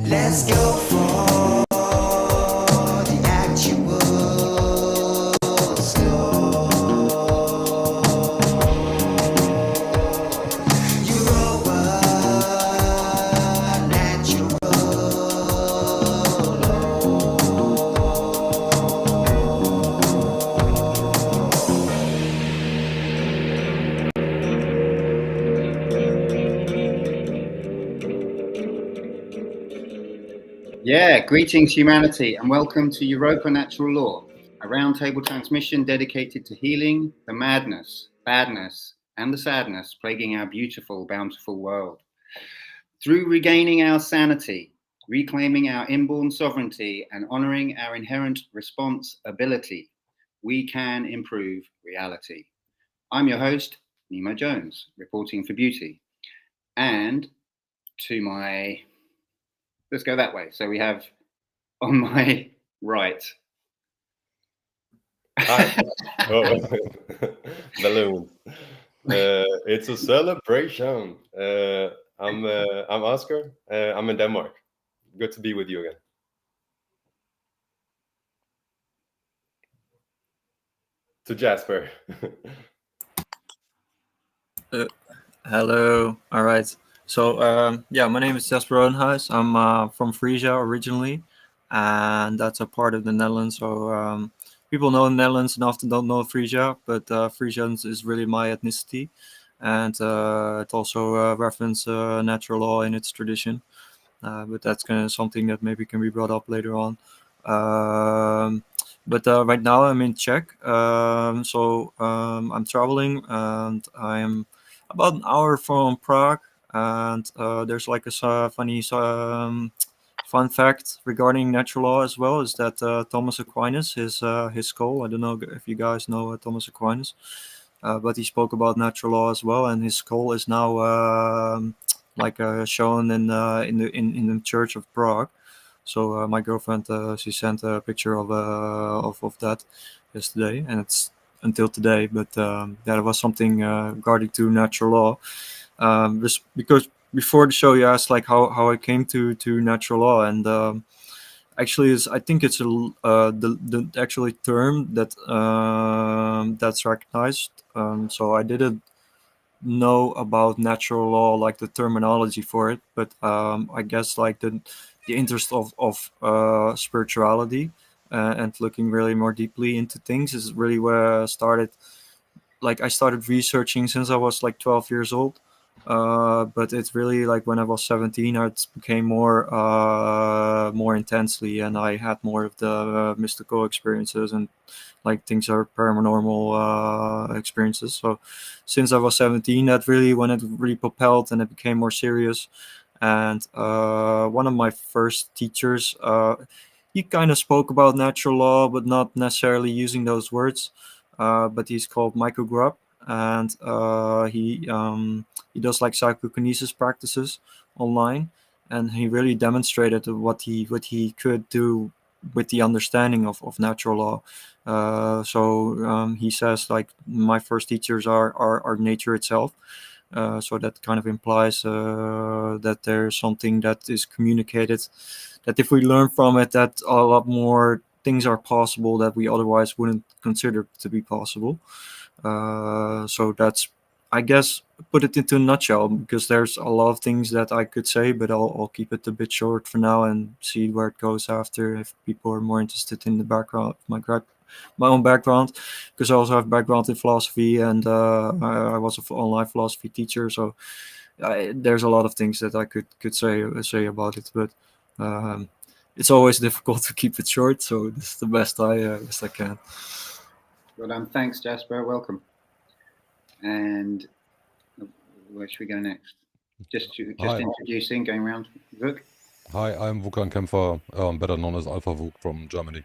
Let's go for the actual score. Europa natural Yeah, greetings humanity and welcome to Europa Natural Law, a roundtable transmission dedicated to healing the madness, badness and the sadness plaguing our beautiful, bountiful world. Through regaining our sanity, reclaiming our inborn sovereignty and honouring our inherent responsibility, we can improve reality. I'm your host, Nemo Jones, reporting for beauty. And to my, let's go that way. So we have on my right. Hi. Oh, balloons. It's a celebration. I'm Oscar. I'm in Denmark. Good to be with you again. To Jasper. Hello. All right. So yeah, my name is Jasper Rodenhuis. I'm from Frisia originally, and that's a part of the Netherlands. So people know the Netherlands and often don't know Frisia, but Frisians is really my ethnicity, and it also references natural law in its tradition. But that's kind of something that maybe can be brought up later on. But right now I'm in Czech, so I'm traveling, and I'm about an hour from Prague, and there's like a funny fun fact regarding natural law as well, is that Thomas Aquinas, his school, I don't know if you guys know Thomas Aquinas, but he spoke about natural law as well, and his skull is now shown in the church of Prague. So my girlfriend, she sent a picture of that yesterday, and it's until today. But that was something regarding to natural law. Just because before the show you asked like how I came to natural law, and actually I think it's the actually term that that's recognized. So I didn't know about natural law, like the terminology for it, but I guess like the interest of spirituality and looking really more deeply into things is really where I started. Like I started researching since I was like 12 years old, but it's really like when I was 17 it became more intensely, and I had more of the mystical experiences and like things are paranormal experiences. So since I was 17, that really when it really propelled and it became more serious. And one of my first teachers, he kind of spoke about natural law, but not necessarily using those words. But he's called Michael Grubb, and he does like psychokinesis practices online, and he really demonstrated what he could do with the understanding of natural law. So he says like my first teachers are nature itself. So that kind of implies that there's something that is communicated, that if we learn from it, that a lot more things are possible that we otherwise wouldn't consider to be possible. So that's, I guess, put it into a nutshell, because there's a lot of things that I could say, but I'll keep it a bit short for now and see where it goes after, if people are more interested in the background, my own background, because I also have background in philosophy, and I was an online philosophy teacher, so there's a lot of things that I could say about it, but it's always difficult to keep it short, so this is the best I can. Well done. Thanks, Jasper. Welcome. And where should we go next? Just introducing, going around. Vuk. Hi, I'm Wukan Kempfer, better known as Alpha Vuk from Germany.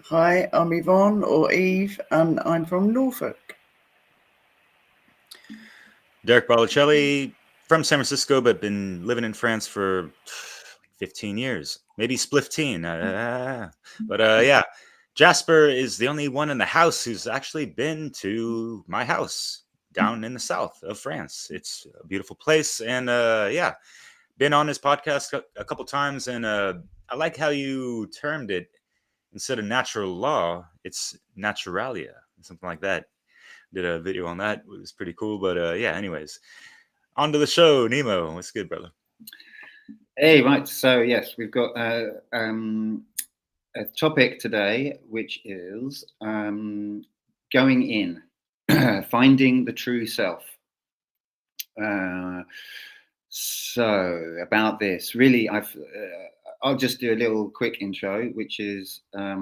Hi, I'm Yvonne, or Eve, and I'm from Norfolk. Derek Balocelli from San Francisco, but been living in France for 15 years, maybe spliffteen. But yeah, Jasper is the only one in the house who's actually been to my house down in the south of France. It's a beautiful place, and yeah, been on his podcast a couple times, and I like how you termed it. Instead of natural law, it's naturalia, something like that. Did a video on that. It was pretty cool. But yeah, anyways, on to the show. Nemo, what's good, brother? Hey, right. So yes, we've got a topic today, which is going in, finding the true self. So about this, really, I'll just do a little quick intro, which is I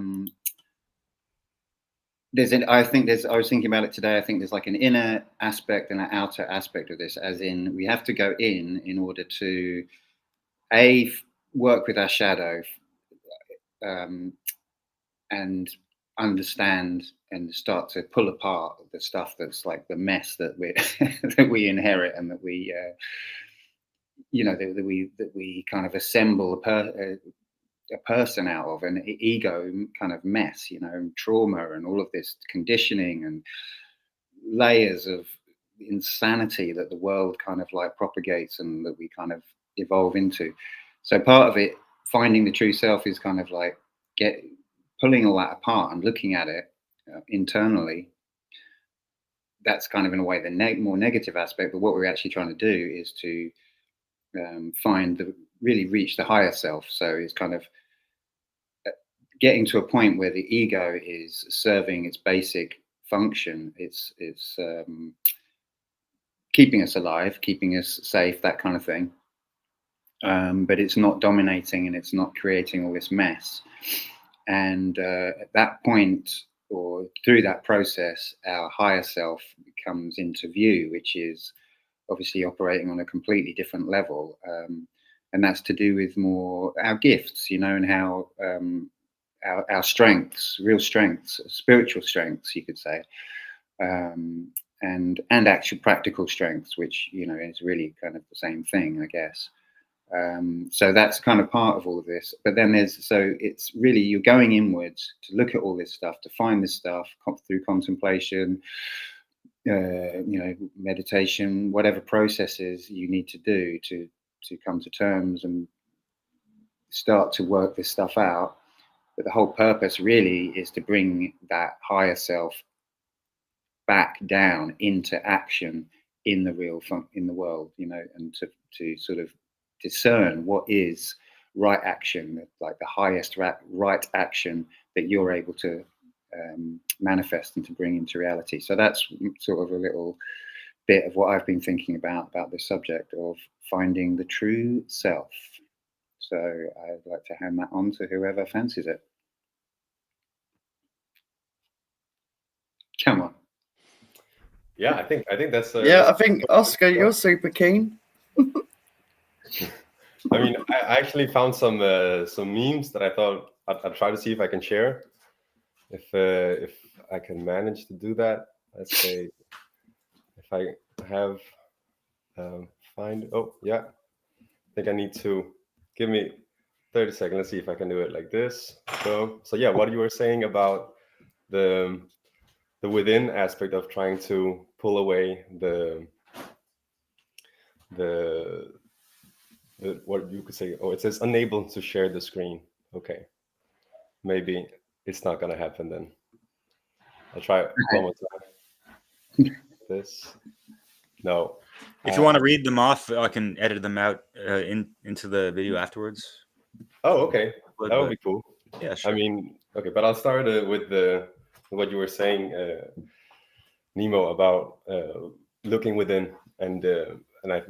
was thinking about it today. I think there's like an inner aspect and an outer aspect of this, as in we have to go in order to work with our shadow and understand and start to pull apart the stuff that's like the mess that we that we inherit and that we that we kind of assemble a person out of, an ego kind of mess, and trauma and all of this conditioning and layers of insanity that the world kind of like propagates and that we kind of evolve into. So part of it, finding the true self, is kind of like pulling all that apart and looking at it internally. That's kind of in a way the more negative aspect, but what we're actually trying to do is to really reach the higher self. So it's kind of getting to a point where the ego is serving its basic function. It's keeping us alive, keeping us safe, that kind of thing. But it's not dominating and it's not creating all this mess. And at that point, or through that process, our higher self comes into view, which is obviously operating on a completely different level. And that's to do with more our gifts, and how our strengths, real strengths, spiritual strengths, you could say, and actual practical strengths, which, is really kind of the same thing, I guess. So that's kind of part of all of this. But then it's really, you're going inwards to look at all this stuff, to find this stuff through contemplation, meditation, whatever processes you need to do to come to terms and start to work this stuff out. But the whole purpose really is to bring that higher self back down into action in the world, and to sort of discern what is right action, like the highest right action that you're able to manifest and to bring into reality. So that's sort of a little bit of what I've been thinking about this subject of finding the true self. So I'd like to hand that on to whoever fancies it. Come on. Yeah, I think that's. I think Oscar, you're super keen. I mean, I actually found some memes that I thought I'd try to see if I can share. If I can manage to do that. Let's say if I have find. Oh yeah, I think I need to give me 30 seconds. Let's see if I can do it like this. So yeah, what you were saying about the within aspect of trying to pull away the what you could say. Oh, it says unable to share the screen. Okay, maybe it's not gonna happen then. I'll try it one more time. This. No. If you want to read them off, I can edit them out into the video afterwards. Oh, okay. That would be cool. Yeah, sure. I mean, okay, but I'll start with what you were saying, Nemo, about looking within, and I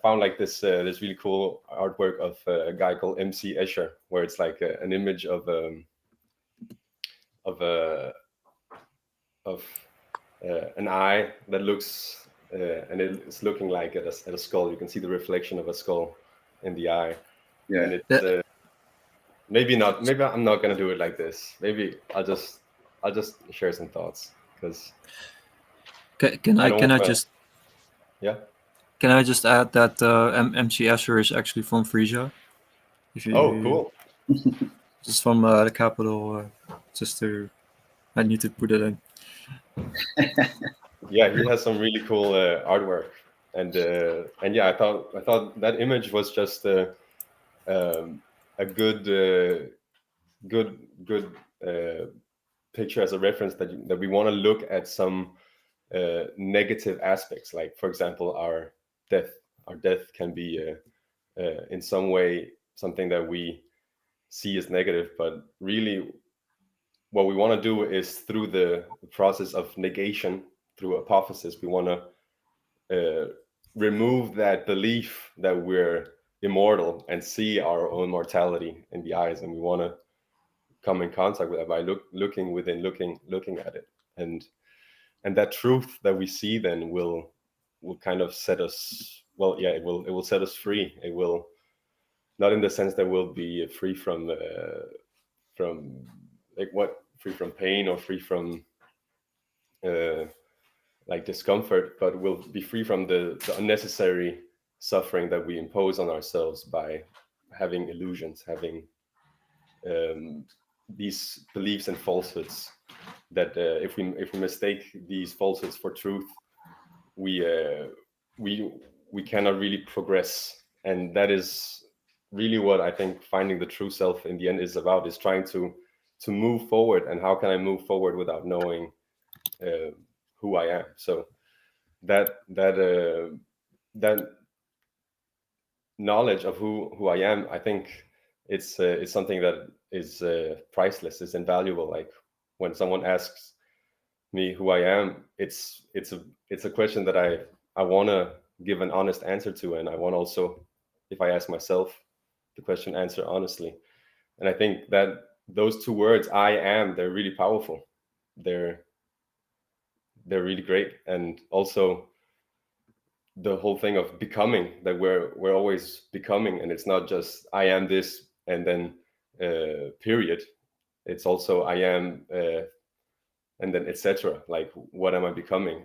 found like this really cool artwork of a guy called MC Escher, where it's like an image of an eye that looks and it's looking like at a skull. You can see the reflection of a skull in the eye. Yeah. And it's maybe I'm not gonna do it like this. Maybe I'll just share some thoughts, because Can I just yeah. Can I just add that MC Escher is actually from Frisia? Oh, cool. Just from the capital. I need to put it in. Yeah, he has some really cool artwork, and yeah, I thought that image was just a good picture as a reference that we want to look at some negative aspects, like for example our death. Our death can be in some way something that we see as negative, but really what we want to do is through the process of negation, through apophysis, we want to remove that belief that we're immortal and see our own mortality in the eyes, and we want to come in contact with that by looking within, looking at it, and that truth that we see then will kind of set us, well, yeah, it will set us free. It will, not in the sense that we'll be free from like what, free from pain or free from like discomfort, but we'll be free from the unnecessary suffering that we impose on ourselves by having illusions, having these beliefs and falsehoods that if we mistake these falsehoods for truth, we cannot really progress. And that is really what I think finding the true self in the end is about, is trying to move forward. And how can I move forward without knowing who I am? So that knowledge of who I am, I think it's something that is priceless, is invaluable. Like when someone asks me who I am, it's a question that I want to give an honest answer to, and I want also, if I ask myself the question, answer honestly. And I think that those two words, I am, they're really powerful. They're really great. And also the whole thing of becoming, that we're always becoming, and it's not just I am this and then period. It's also I am and then etc. Like, what am I becoming?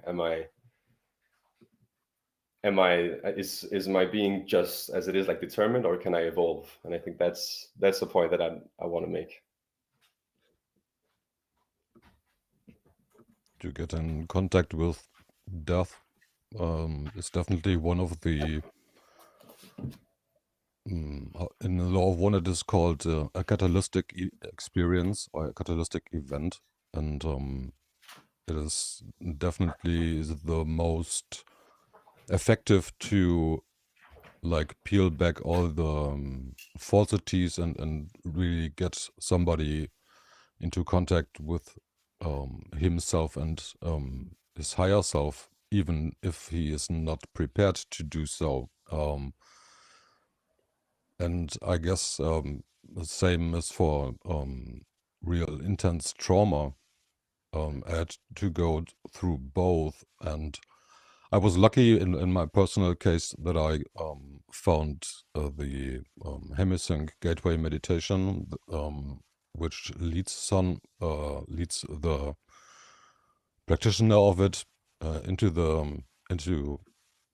Is my being just as it is, like determined, or can I evolve? And I think that's the point that I want to make. To get in contact with death is definitely one of the in the law of one it is called a catalytic experience or a catalytic event, and it is definitely the most effective to like peel back all the falsities and really get somebody into contact with himself and his higher self, even if he is not prepared to do so. And I guess the same is for real intense trauma. I had to go through both, and I was lucky in my personal case that I found the Hemisync Gateway meditation, which leads the practitioner of it into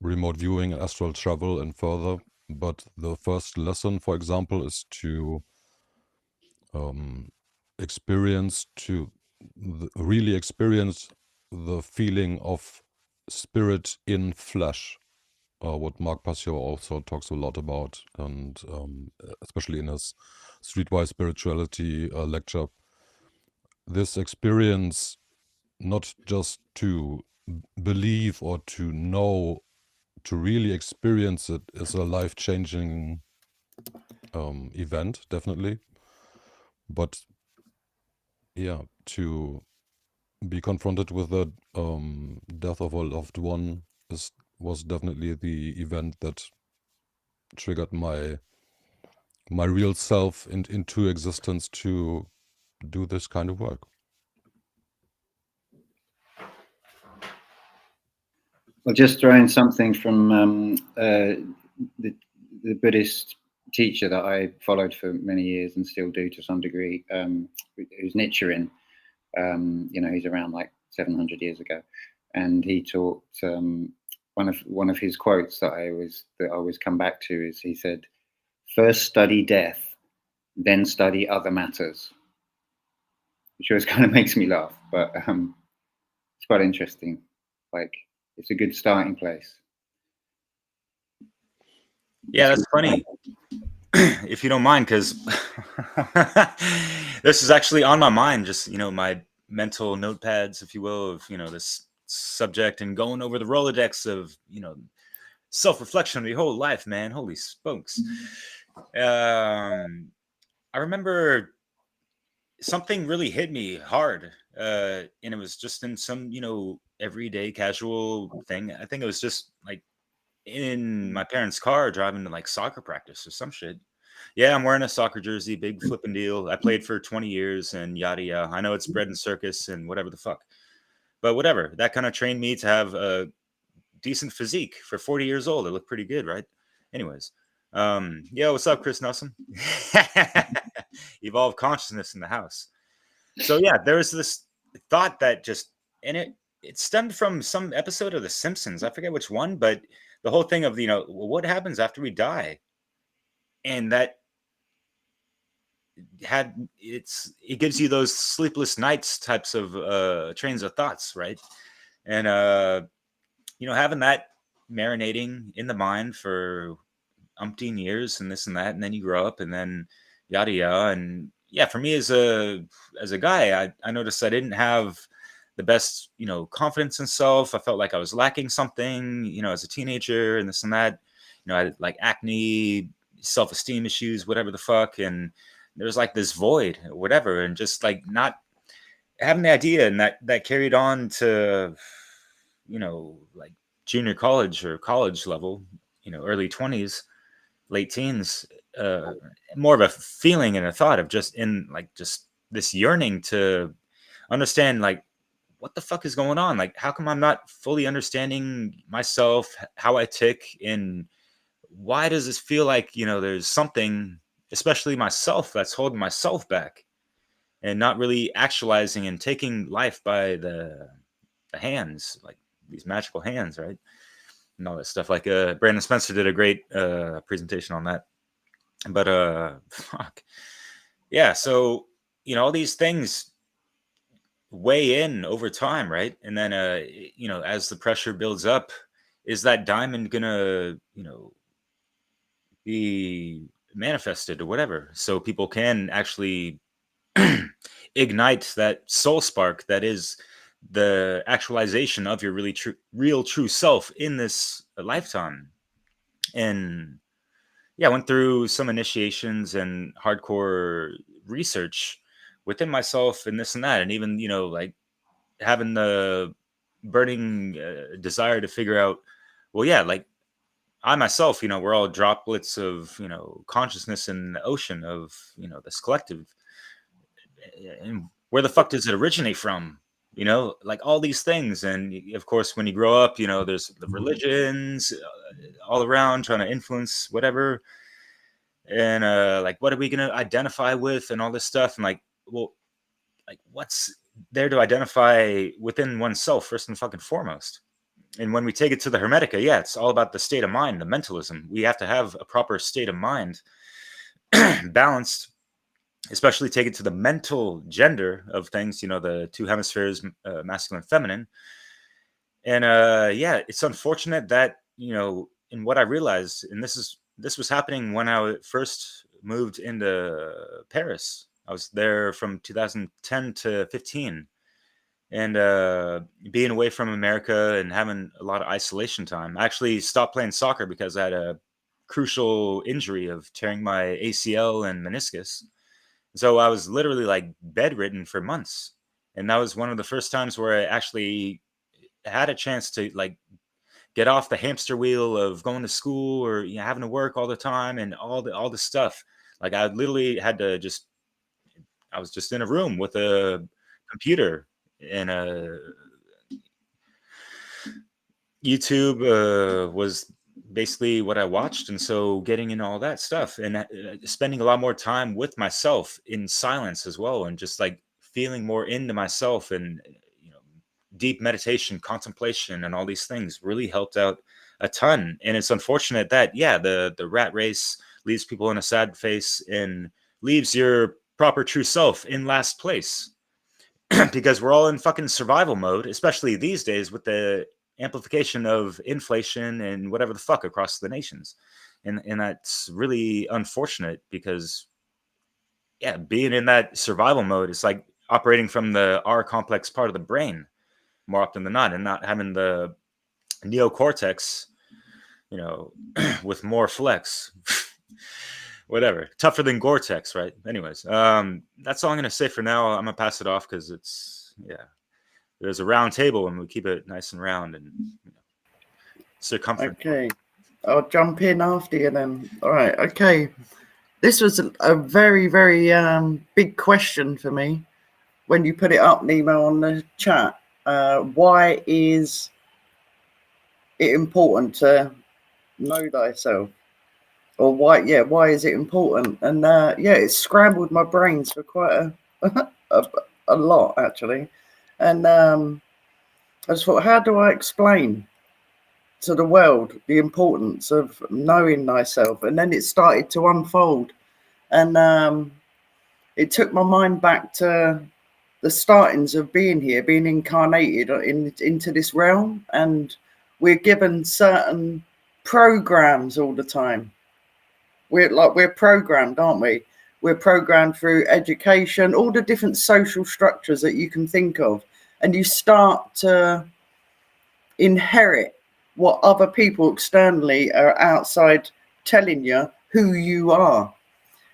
remote viewing and astral travel and further. But the first lesson, for example, is to really experience the feeling of spirit in flesh, what Mark Passio also talks a lot about, and especially in his Streetwise Spirituality lecture. This experience, not just to believe or to know, to really experience it, is a life-changing event, definitely. But yeah, to be confronted with the death of a loved one was definitely the event that triggered my real self into existence to do this kind of work. I'll just throw in something from the Buddhist teacher that I followed for many years and still do to some degree, who's Nichiren. He's around like 700 years ago, and he taught one of his quotes that I always come back to is, he said, "First study death, then study other matters," which always kind of makes me laugh, but it's quite interesting. Like, it's a good starting place. Yeah, that's funny. If you don't mind, because this is actually on my mind, just, my mental notepads, if you will, of, this subject, and going over the Rolodex of, self-reflection of your whole life, man. Holy smokes. I remember something really hit me hard, and it was just in some, everyday casual thing. I think it was just like in my parents' car driving to like soccer practice or some shit. Yeah, I'm wearing a soccer jersey, big flipping deal. I played for 20 years and yada yada. I know it's bread and circus and whatever the fuck, but whatever. That kind of trained me to have a decent physique for 40 years old. I look pretty good, right? Anyways, yo, what's up, Chris Nelson? Evolved consciousness in the house. So yeah, there was this thought that just, and it stemmed from some episode of The Simpsons. I forget which one, but the whole thing of, what happens after we die, and that it gives you those sleepless nights types of trains of thoughts, right? And having that marinating in the mind for umpteen years and this and that, and then you grow up, and then yada yada. And yeah, for me as a guy, I noticed I didn't have the best, confidence in self. I felt like I was lacking something, as a teenager, and this and that. I had like acne, self-esteem issues, whatever the fuck, and there was like this void or whatever, and just like not having the idea, and that carried on to, like junior college or college level, early 20s, late teens, more of a feeling and a thought of just this yearning to understand, like, what the fuck is going on? Like, how come I'm not fully understanding myself, how I tick, and why does this feel like, there's something, especially myself, that's holding myself back and not really actualizing and taking life by the hands, like these magical hands, right? And all that stuff. Like Brandon Spencer did a great presentation on that. But fuck. Yeah, so all these things weigh in over time, right? And then as the pressure builds up, is that diamond gonna, be manifested or whatever, so people can actually ignite that soul spark that is the actualization of your real true self in this lifetime. And yeah, I went through some initiations and hardcore research within myself and this and that, and even like having the burning desire to figure out, well, yeah, like I myself, we're all droplets of, consciousness in the ocean of, this collective. And where the fuck does it originate from? Like all these things. And of course, when you grow up, there's the religions all around trying to influence whatever. And like, what are we going to identify with and all this stuff? And like, well, like, what's there to identify within oneself first and fucking foremost? And when we take it to the Hermetica, yeah, it's all about the state of mind, the mentalism. We have to have a proper state of mind, balanced, especially take it to the mental gender of things, the two hemispheres, masculine and feminine. And yeah, it's unfortunate that, in what I realized, and this was happening when I first moved into Paris. I was there from 2010 to 15. And being away from America and having a lot of isolation time. I actually stopped playing soccer because I had a crucial injury of tearing my ACL and meniscus. So I was literally like bedridden for months. And that was one of the first times where I actually had a chance to like get off the hamster wheel of going to school or having to work all the time and all the stuff. Like I literally had to I was just in a room with a computer and YouTube was basically what I watched. And so getting in all that stuff and spending a lot more time with myself in silence as well. And just like feeling more into myself and, deep meditation, contemplation, and all these things really helped out a ton. And it's unfortunate that, yeah, the rat race leaves people in a sad face and leaves your proper true self in last place. Because we're all in fucking survival mode, especially these days with the amplification of inflation and whatever the fuck across the nations. and that's really unfortunate because, yeah, being in that survival mode, it's like operating from the R complex part of the brain more often than not, and not having the neocortex, with more flex. Whatever, tougher than Gore-Tex, right? Anyways, that's all I'm gonna say for now. I'm gonna pass it off because it's, there's a round table and we keep it nice and round and circumference. Okay, I'll jump in after you then. All right, okay. This was a very, very big question for me when you put it up, Nemo, on the chat. Why is it important to know thyself? Or why is it important? And it scrambled my brains for quite a lot, actually. And I just thought, how do I explain to the world the importance of knowing thyself? And then it started to unfold. And it took my mind back to the startings of being here, being incarnated into this realm. And we're given certain programs all the time. We're programmed, aren't we? We're programmed through education, all the different social structures that you can think of. And you start to inherit what other people externally are outside telling you who you are.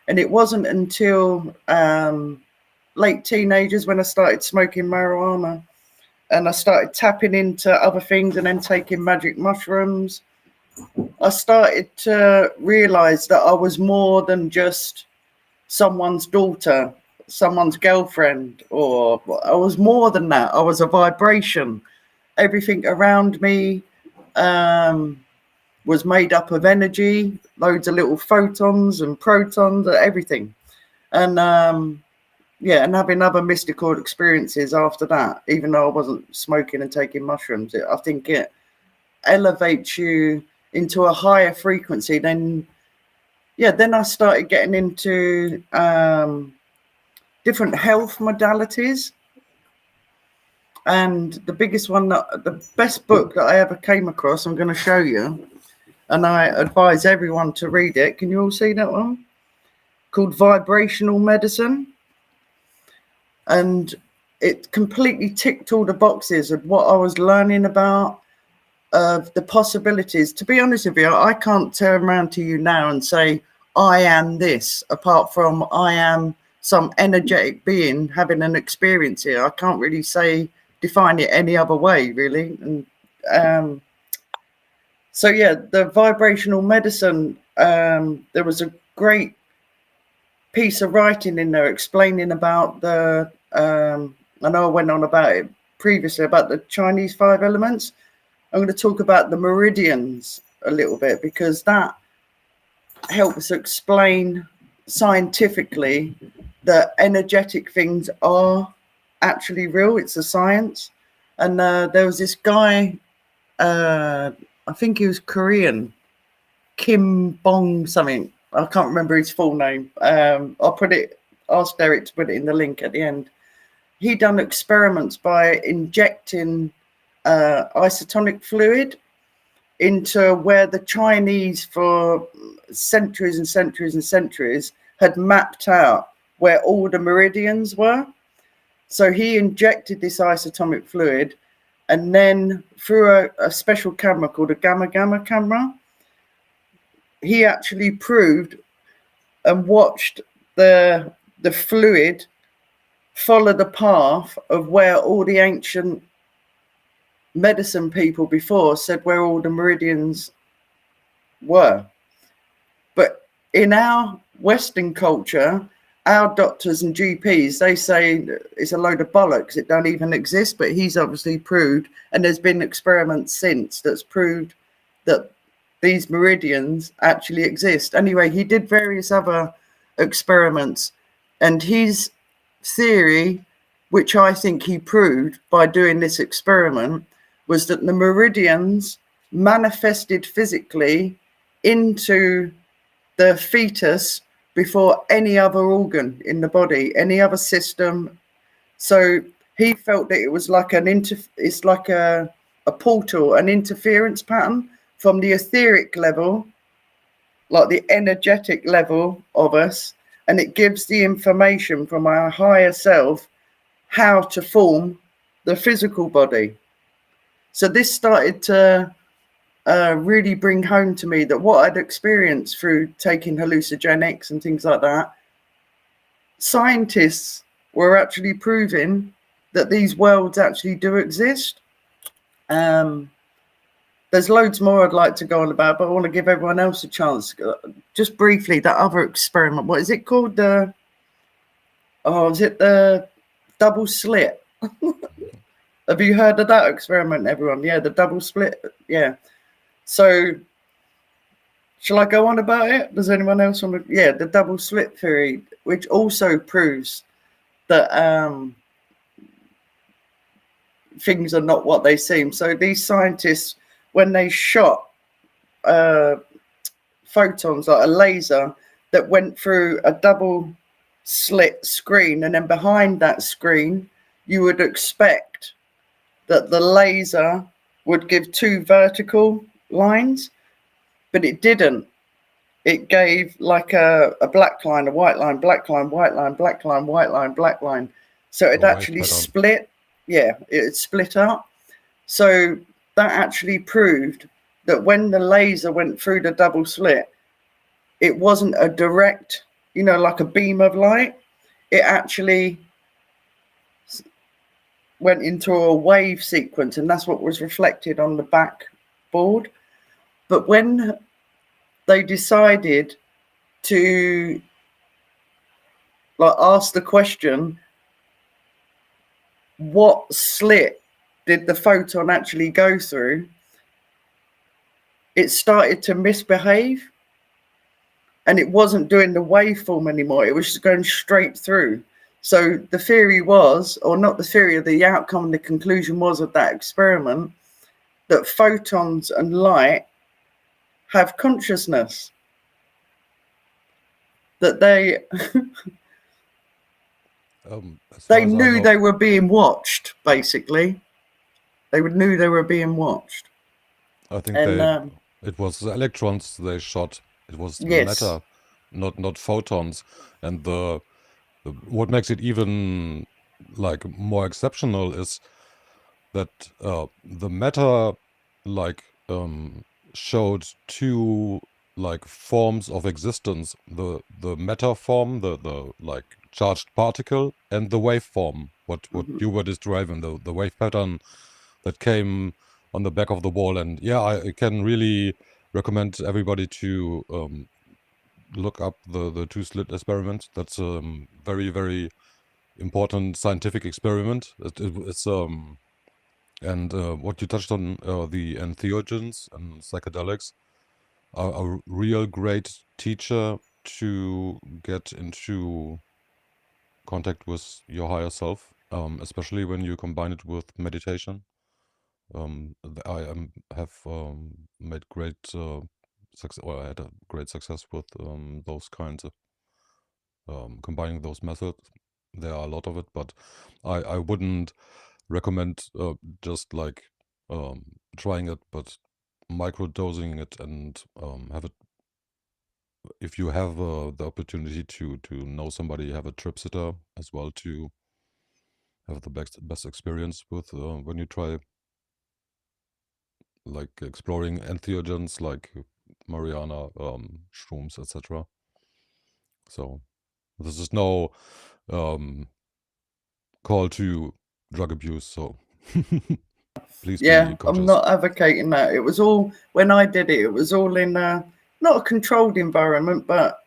And it wasn't until late teenagers when I started smoking marijuana and I started tapping into other things and then taking magic mushrooms. I started to realize that I was more than just someone's daughter, someone's girlfriend, or I was more than that. I was a vibration. Everything around me was made up of energy, loads of little photons and protons, everything. And and having other mystical experiences after that, even though I wasn't smoking and taking mushrooms, I think it elevates you into a higher frequency. Then I started getting into different health modalities, and the biggest one, the best book that I ever came across, I'm going to show you, and I advise everyone to read it. Can you all see that one? Called Vibrational Medicine. And it completely ticked all the boxes of what I was learning about, of the possibilities. To be honest with you, I can't turn around to you now and say I am this, apart from I am some energetic being having an experience here. I can't really define it any other way, really. And the vibrational medicine, there was a great piece of writing in there explaining about the I know I went on about it previously about the Chinese 5 elements. I'm going to talk about the meridians a little bit because that helps explain scientifically that energetic things are actually real. It's a science. And there was this guy, I think he was Korean, Kim Bong something. I can't remember his full name. Ask Derek to put it in the link at the end. He done experiments by injecting isotonic fluid into where the Chinese for centuries and centuries and centuries had mapped out where all the meridians were. So he injected this isotonic fluid, and then through a special camera called a gamma camera, he actually proved and watched the fluid follow the path of where all the ancient medicine people before said where all the meridians were. But in our Western culture, our doctors and GPs, they say it's a load of bollocks, it don't even exist. But he's obviously proved, and there's been experiments since that's proved that these meridians actually exist. Anyway, he did various other experiments, and his theory, which I think he proved by doing this experiment, was that the meridians manifested physically into the fetus before any other organ in the body, any other system. So he felt that it was like it's like a portal, an interference pattern from the etheric level, like the energetic level of us, and it gives the information from our higher self how to form the physical body. So this started to really bring home to me that what I'd experienced through taking hallucinogenics and things like that, scientists were actually proving that these worlds actually do exist. There's loads more I'd like to go on about, but I want to give everyone else a chance. Just briefly, that other experiment, what is it called? Is it the double slit? Have you heard of that experiment, everyone? Yeah, the double split. Yeah. So, shall I go on about it? Does anyone else want to? Yeah, the double slit theory, which also proves that things are not what they seem. So these scientists, when they shot photons, like a laser that went through a double slit screen, and then behind that screen, you would expect that the laser would give two vertical lines, but it didn't. It gave like a black line, a white line, black line, white line, black line, white line, black line. So it actually split. Yeah, it split up. So that actually proved that when the laser went through the double slit, it wasn't a direct, like a beam of light. It actually went into a wave sequence, and that's what was reflected on the backboard. But when they decided to ask the question, what slit did the photon actually go through, it started to misbehave, and it wasn't doing the waveform anymore. It was just going straight through. So the theory was, or not the theory, the outcome and the conclusion was of that experiment, that photons and light have consciousness, that they they knew they were being watched. Basically, they knew they were being watched. I think it was the electrons they shot. It was matter, not photons. And what makes it even more exceptional is that the matter showed two forms of existence: the matter form, the charged particle, and the waveform. What you were describing, the wave pattern that came on the back of the wall. And yeah, I can really recommend everybody to look up the two slit experiment. That's a very, very important scientific experiment. It's and what you touched on, the entheogens and psychedelics are a real great teacher to get into contact with your higher self, especially when you combine it with meditation. I have made great success, or I had a great success with those kinds of combining those methods. There are a lot of it, but I wouldn't recommend just trying it, but microdosing it and have it. If you have the opportunity to know somebody, have a trip sitter as well to have the best experience with when you try exploring entheogens like marijuana, shrooms, etc. So this is no call to drug abuse, so please be conscious. I'm not advocating that. It was all, when I did it, it was all in not a controlled environment, but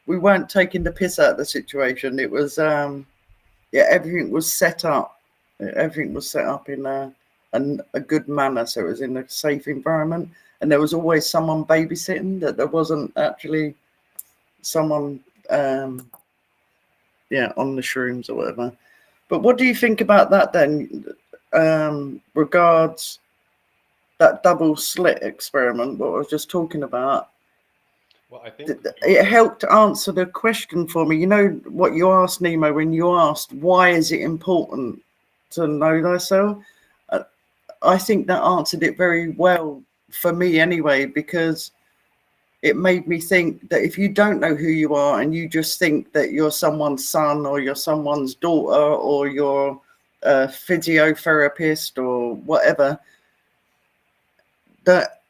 we weren't taking the piss out of the situation. It was everything was set up. Everything was set up in a good manner, so it was in a safe environment, and there was always someone babysitting, that there wasn't actually someone on the shrooms or whatever. But what do you think about that then, regards that double slit experiment, what I was just talking about? Well, I think it helped answer the question for me. You know what you asked, Nemo, when you asked, why is it important to know thyself? I think that answered it very well for me anyway, because it made me think that if you don't know who you are and you just think that you're someone's son or you're someone's daughter or you're a physiotherapist or whatever, that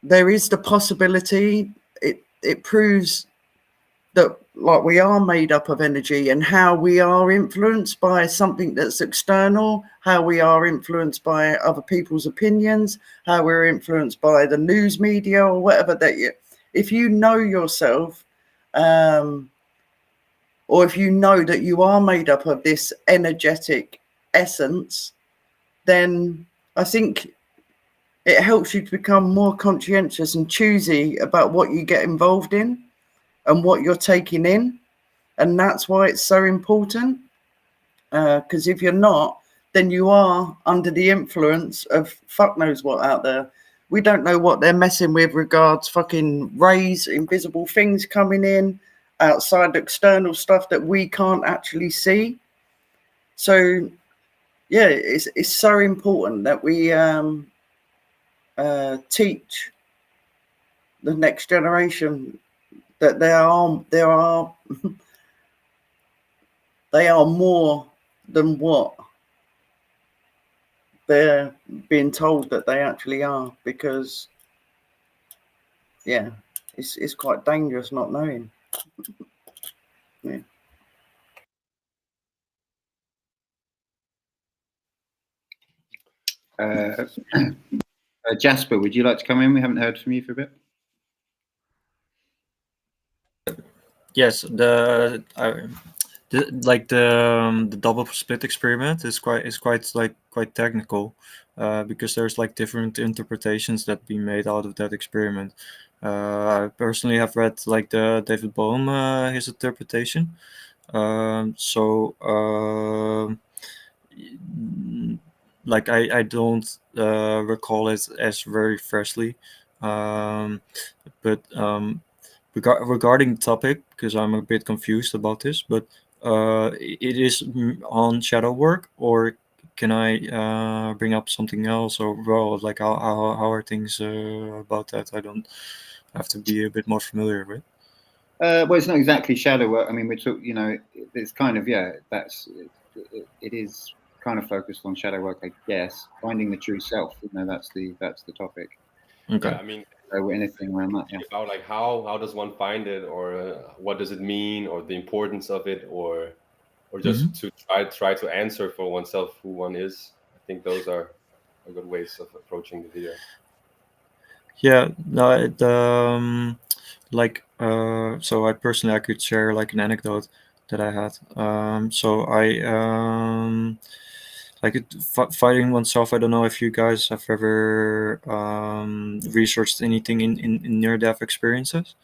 there is the possibility, it proves that like we are made up of energy, and how we are influenced by something that's external, how we are influenced by other people's opinions, how we're influenced by the news media or whatever. That you, if you know yourself, or if you know that you are made up of this energetic essence, then I think it helps you to become more conscientious and choosy about what you get involved in and what you're taking in. And that's why it's so important, because if you're not, then you are under the influence of fuck knows what out there. We don't know what they're messing with regards fucking rays, invisible things coming in, outside external stuff that we can't actually see. So yeah, it's so important that we teach the next generation that there are they are more than what they're being told that they actually are, because yeah, it's quite dangerous not knowing. Yeah. Jasper, would you like to come in? We haven't heard from you for a bit. Yes, the double split experiment is quite technical, because there's like different interpretations that be made out of that experiment. I personally have read like the David Bohm his interpretation. Like I don't recall it as very freshly, but regarding the topic, because I'm a bit confused about this, but it is on shadow work, or can I bring up something else, or well, like how are things about that? I don't have to be a bit more familiar with. Well, it's not exactly shadow work. I mean, we're talking, you know, it's kind of, yeah, it is kind of focused on shadow work, I guess. Finding the true self, you know, that's the topic. Okay. Yeah, I mean, So anything around that, yeah. about like how does one find it, or what does it mean, or the importance of it, or just to try to answer for oneself who one is. I think those are good ways of approaching the video. Yeah, no, so I personally, I could share like an anecdote that I had. So I like fighting oneself. I don't know if you guys have ever researched anything in near-death experiences.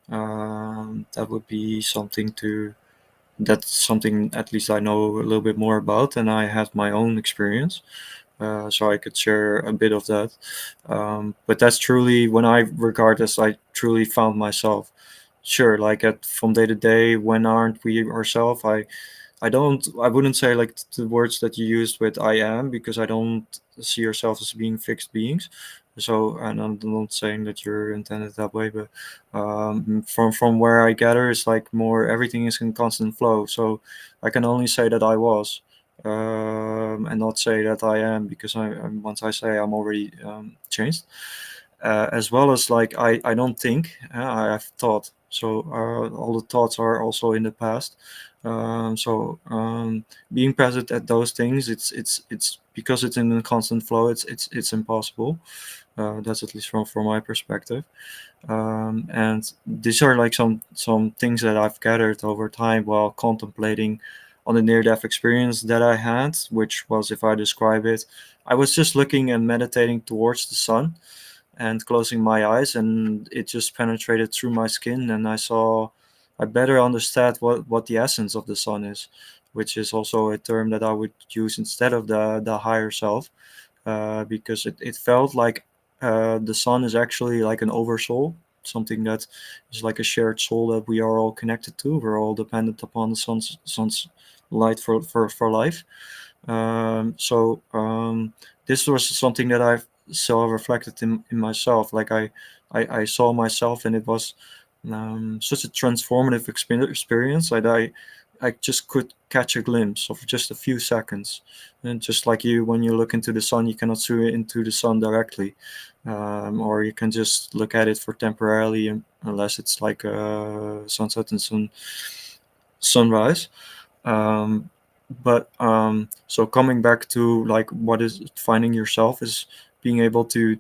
That would be something that's something at least I know a little bit more about, and I had my own experience. So I could share a bit of that. But that's truly when I regard as I truly found myself. Sure, like from day to day, when aren't we ourselves? I wouldn't say like the words that you used with I am, because I don't see yourself as being fixed beings. So, and I'm not saying that you're intended that way, but from where I gather, it's like more everything is in constant flow. So I can only say that I was, and not say that I am, because once I say I'm already changed. As well as like I don't think, I have thought. So all the thoughts are also in the past. Being present at those things, it's because it's in a constant flow. It's impossible. That's at least from my perspective. And these are like some things that I've gathered over time while contemplating on the near-death experience that I had, which was, if I describe it, I was just looking and meditating towards the sun and closing my eyes, and it just penetrated through my skin, and I better understand what the essence of the sun is, which is also a term that I would use instead of the higher self, because it felt like the sun is actually like an oversoul, something that is like a shared soul that we are all connected to. We're all dependent upon the sun's light for life. this was something that I've saw reflected in myself. Like I saw myself, and it was such a transformative experience. Like I just could catch a glimpse of just a few seconds. And just like you, when you look into the sun, you cannot see into the sun directly, or you can just look at it for temporarily, unless it's like sunset and sunrise. But so coming back to like what is finding yourself is being able to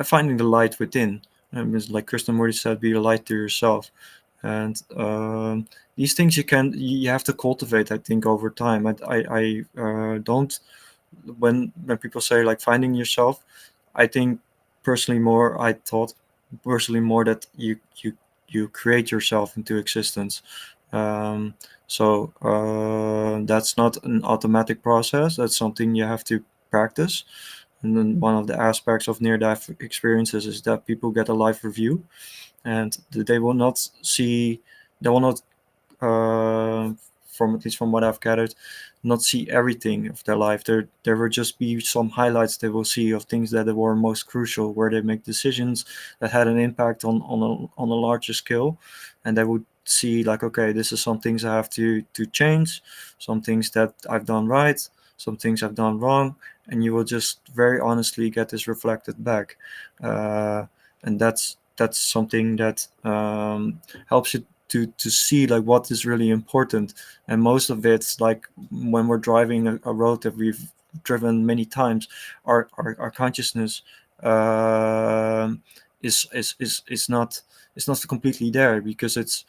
finding the light within. It's like Krishnamurti said, be a light to yourself. And these things you have to cultivate, I think, over time. I don't, when people say like finding yourself, I think I thought personally more that you create yourself into existence. So that's not an automatic process. That's something you have to practice. And then one of the aspects of near-death experiences is that people get a life review, and they will not, from at least from what I've gathered, not see everything of their life. There will just be some highlights they will see of things that were most crucial, where they make decisions that had an impact on a larger scale, and they would see like, okay, this is some things I have to change, some things that I've done right, some things I've done wrong, and you will just very honestly get this reflected back, and that's something that helps you to see like what is really important. And most of it's like when we're driving a road that we've driven many times, our consciousness is not completely there, because it's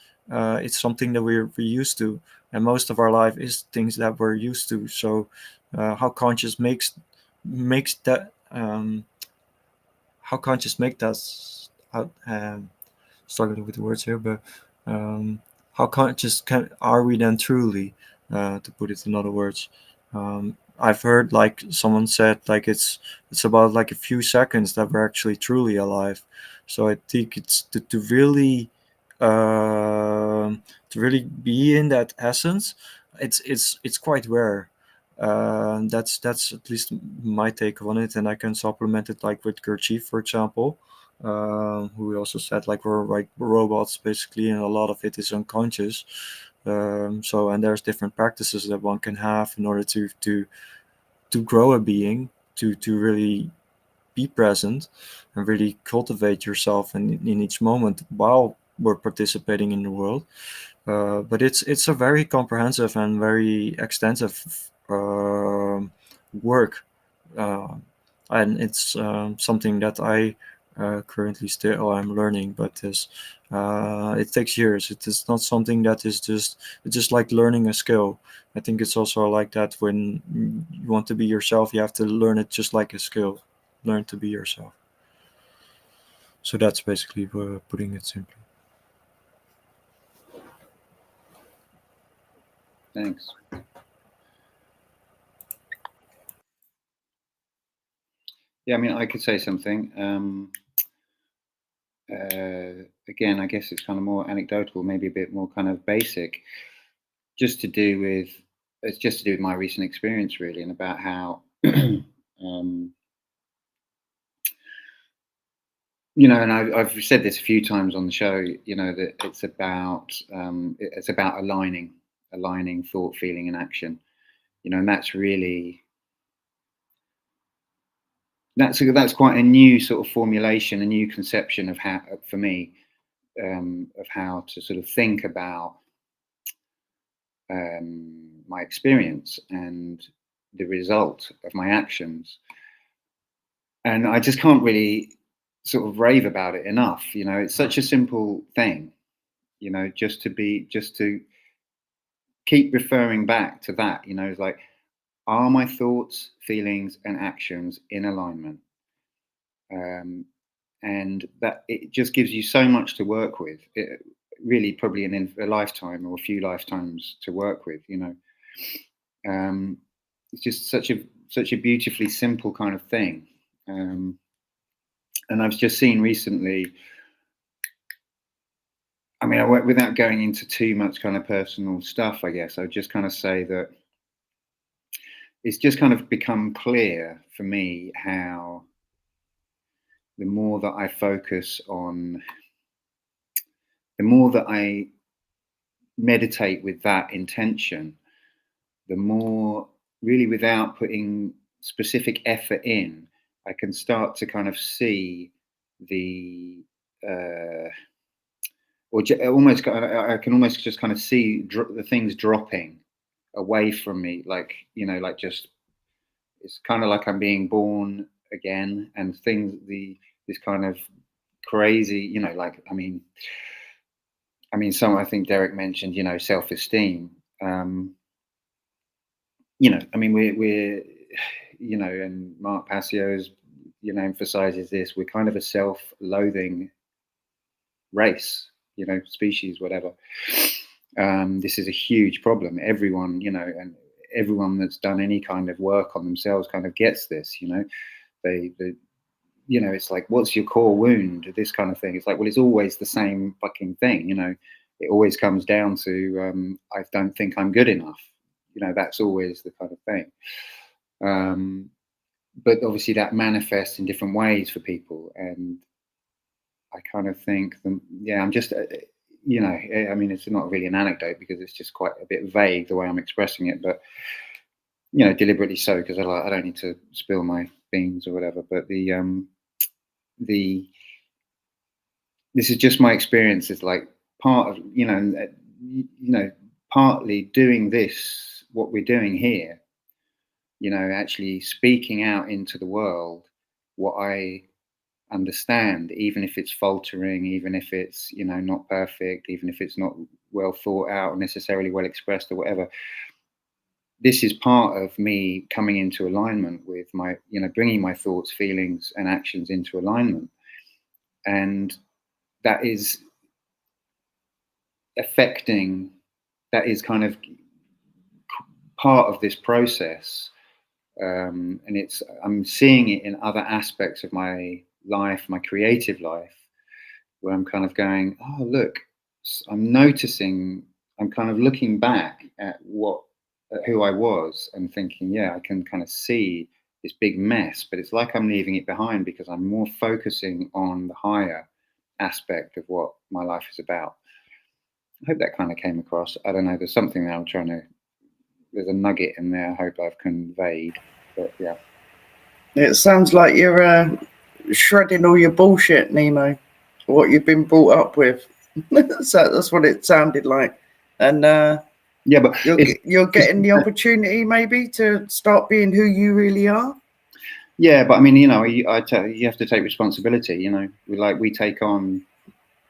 something that we're used to, and most of our life is things that we're used to. So how conscious makes that how conscious make that struggling with the words here, but how conscious are we then truly, to put it in other words? I've heard like someone said like it's about like a few seconds that we're actually truly alive. So I think it's to really be in that essence. It's quite rare. That's at least my take on it, and I can supplement it like with Gurdjieff, for example, who also said like we're like robots basically, and a lot of it is unconscious. So, and there's different practices that one can have in order to grow a being, to really be present and really cultivate yourself in each moment while we're participating in the world. But it's a very comprehensive and very extensive work, and it's something that I currently still I'm learning, but it takes years. It is not something that is it's just like learning a skill. I think it's also like that when you want to be yourself, you have to learn it just like a skill. Learn to be yourself. So that's basically putting it simply. Thanks. Yeah, I mean, I could say something. Again, I guess it's kind of more anecdotal, maybe a bit more kind of basic, just to do with my recent experience, really, and about how you know, and I've said this a few times on the show, you know, that it's about aligning thought, feeling, and action, you know, and that's really that's quite a new sort of formulation, a new conception of how, for me, of how to sort of think about my experience and the result of my actions. And I just can't really sort of rave about it enough. You know, it's such a simple thing, you know, just to keep referring back to that, you know, it's like, are my thoughts, feelings, and actions in alignment? And that it just gives you so much to work with. It, really, probably in a lifetime or a few lifetimes to work with, you know. It's just such a beautifully simple kind of thing. And I've just seen recently, I mean, without going into too much kind of personal stuff, I guess I'd just kind of say that it's just kind of become clear for me how the more that I focus on, the more that I meditate with that intention, the more, really without putting specific effort in, I can start to kind of see the almost, I can almost just kind of see the things dropping away from me, like, you know, like just, it's kind of like I'm being born again, and things, this kind of crazy, you know, like, I mean, some, I think Derek mentioned, you know, self-esteem. You know, I mean, we're, you know, and Mark Passio's, you know, emphasizes this. We're kind of a self-loathing race, you know, species, whatever. This is a huge problem. Everyone, you know, and everyone that's done any kind of work on themselves kind of gets this, you know. They you know, it's like, what's your core wound? This kind of thing. It's like, well, it's always the same fucking thing, you know. It always comes down to, I don't think I'm good enough. You know, that's always the kind of thing. But obviously that manifests in different ways for people. And I kind of think, yeah, I'm just, you know, I mean, it's not really an anecdote because it's just quite a bit vague the way I'm expressing it, but, you know, deliberately so, because I don't need to spill my beans or whatever. But this is just my experience. It's like part of, you know, partly doing this, what we're doing here, you know, actually speaking out into the world what I understand, even if it's faltering, even if it's, you know, not perfect, even if it's not well thought out or necessarily well expressed or whatever. This is part of me coming into alignment with my, you know, bringing my thoughts, feelings, and actions into alignment. And that is affecting, that is kind of part of this process. And it's, I'm seeing it in other aspects of my life, my creative life, where I'm kind of going, oh, look, I'm noticing, I'm kind of looking back at who I was and thinking, yeah, I can kind of see this big mess, but it's like I'm leaving it behind because I'm more focusing on the higher aspect of what my life is about. I hope that kind of came across. I don't know, there's something that I'm trying to, there's a nugget in there I hope I've conveyed, but yeah. It sounds like you're shredding all your bullshit, Nemo, what you've been brought up with. So that's what it sounded like. And yeah, but you're getting the opportunity maybe to start being who you really are. Yeah, but I mean, you know, you have to take responsibility. You know, we take on,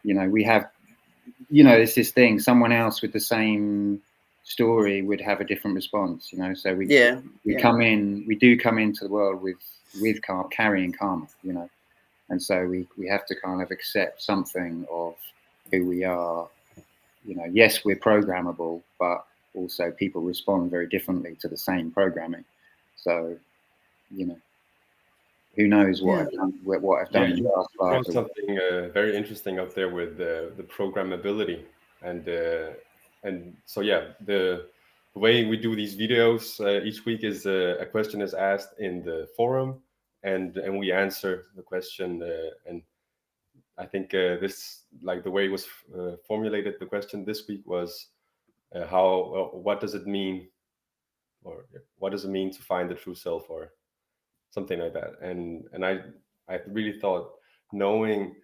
you know, we have, you know, it's this thing. Someone else with the same story would have a different response. You know, so we come in, we do come into the world with carrying karma. You know, and so we have to kind of accept something of who we are. You know, yes, we're programmable, but also people respond very differently to the same programming. So, you know, who knows what I've done, what I've done. You found something very interesting up there with the programmability, and so yeah, the way we do these videos each week is a question is asked in the forum, and we answer the question, and I think this, like the way it was formulated, the question this week was what does it mean, or what does it mean to find the true self, or something like that. And I really thought, knowing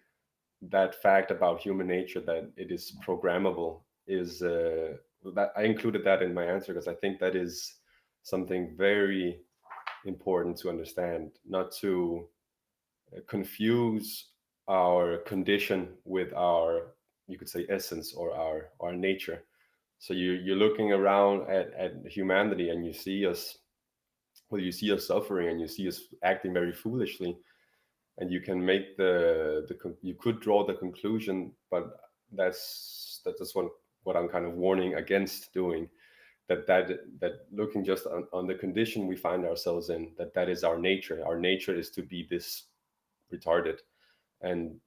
that fact about human nature, that it is programmable, is that I included that in my answer because I think that is something very important to understand, not to confuse our condition with our, you could say, essence, or our nature. So you're looking around at humanity and you see us, well, you see us suffering and you see us acting very foolishly, and you can make you could draw the conclusion, but that's what I'm kind of warning against doing, that looking just on the condition we find ourselves in, that is our nature. Our nature is to be this retarded, and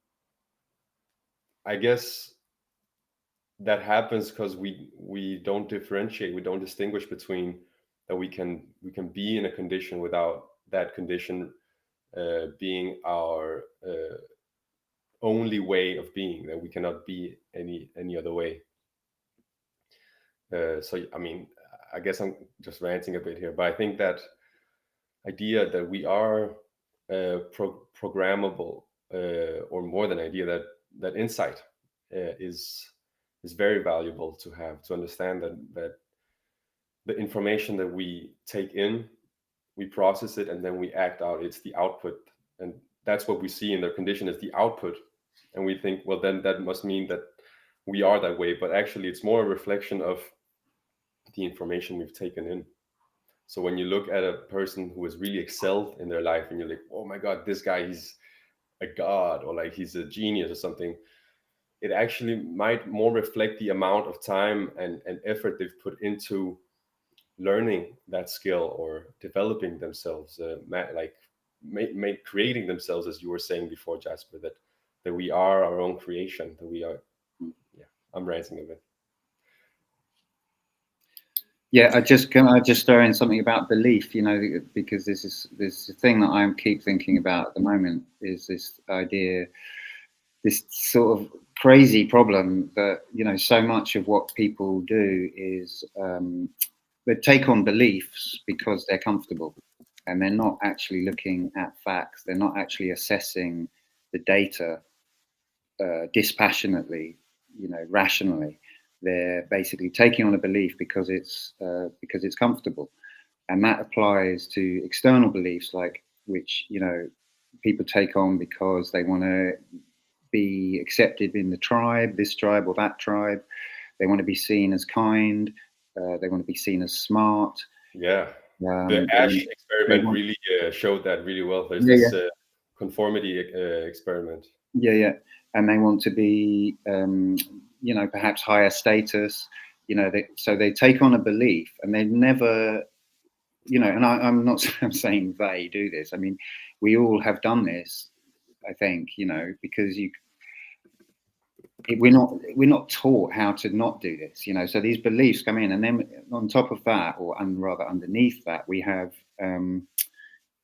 I guess that happens because we don't differentiate, we don't distinguish between that we can be in a condition without that condition being our only way of being, that we cannot be any other way. So I mean, I guess I'm just ranting a bit here, but I think that idea that we are programmable, or more than idea, that insight is very valuable to have, to understand that the information that we take in, we process it, and then we act out. It's the output, and that's what we see in their condition is the output. And we think, well, then that must mean that we are that way, but actually it's more a reflection of the information we've taken in. So when you look at a person who has really excelled in their life and you're like, oh my God, this guy, he's a god, or like he's a genius or something, it actually might more reflect the amount of time and effort they've put into learning that skill or developing themselves, creating themselves, as you were saying before, Jasper, that we are our own creation, that we are, yeah, I'm ranting a bit. Yeah, can I just throw in something about belief, you know, because this is the thing that I keep thinking about at the moment, is this idea, this sort of crazy problem that, you know, so much of what people do is they take on beliefs because they're comfortable, and they're not actually looking at facts. They're not actually assessing the data dispassionately, you know, rationally. They're basically taking on a belief because it's comfortable, and that applies to external beliefs, like, which, you know, people take on because they want to be accepted in the tribe, this tribe or that tribe. They want to be seen as kind. They want to be seen as smart. Yeah, the Ash experiment really showed that really well. There's this conformity experiment. Yeah, and they want to be, you know, perhaps higher status. You know, so they take on a belief, and they never, you know. And I'm not I'm saying they do this. I mean, we all have done this, I think, you know, because we're not taught how to not do this, you know. So these beliefs come in, and then on top of that, or rather underneath that, we have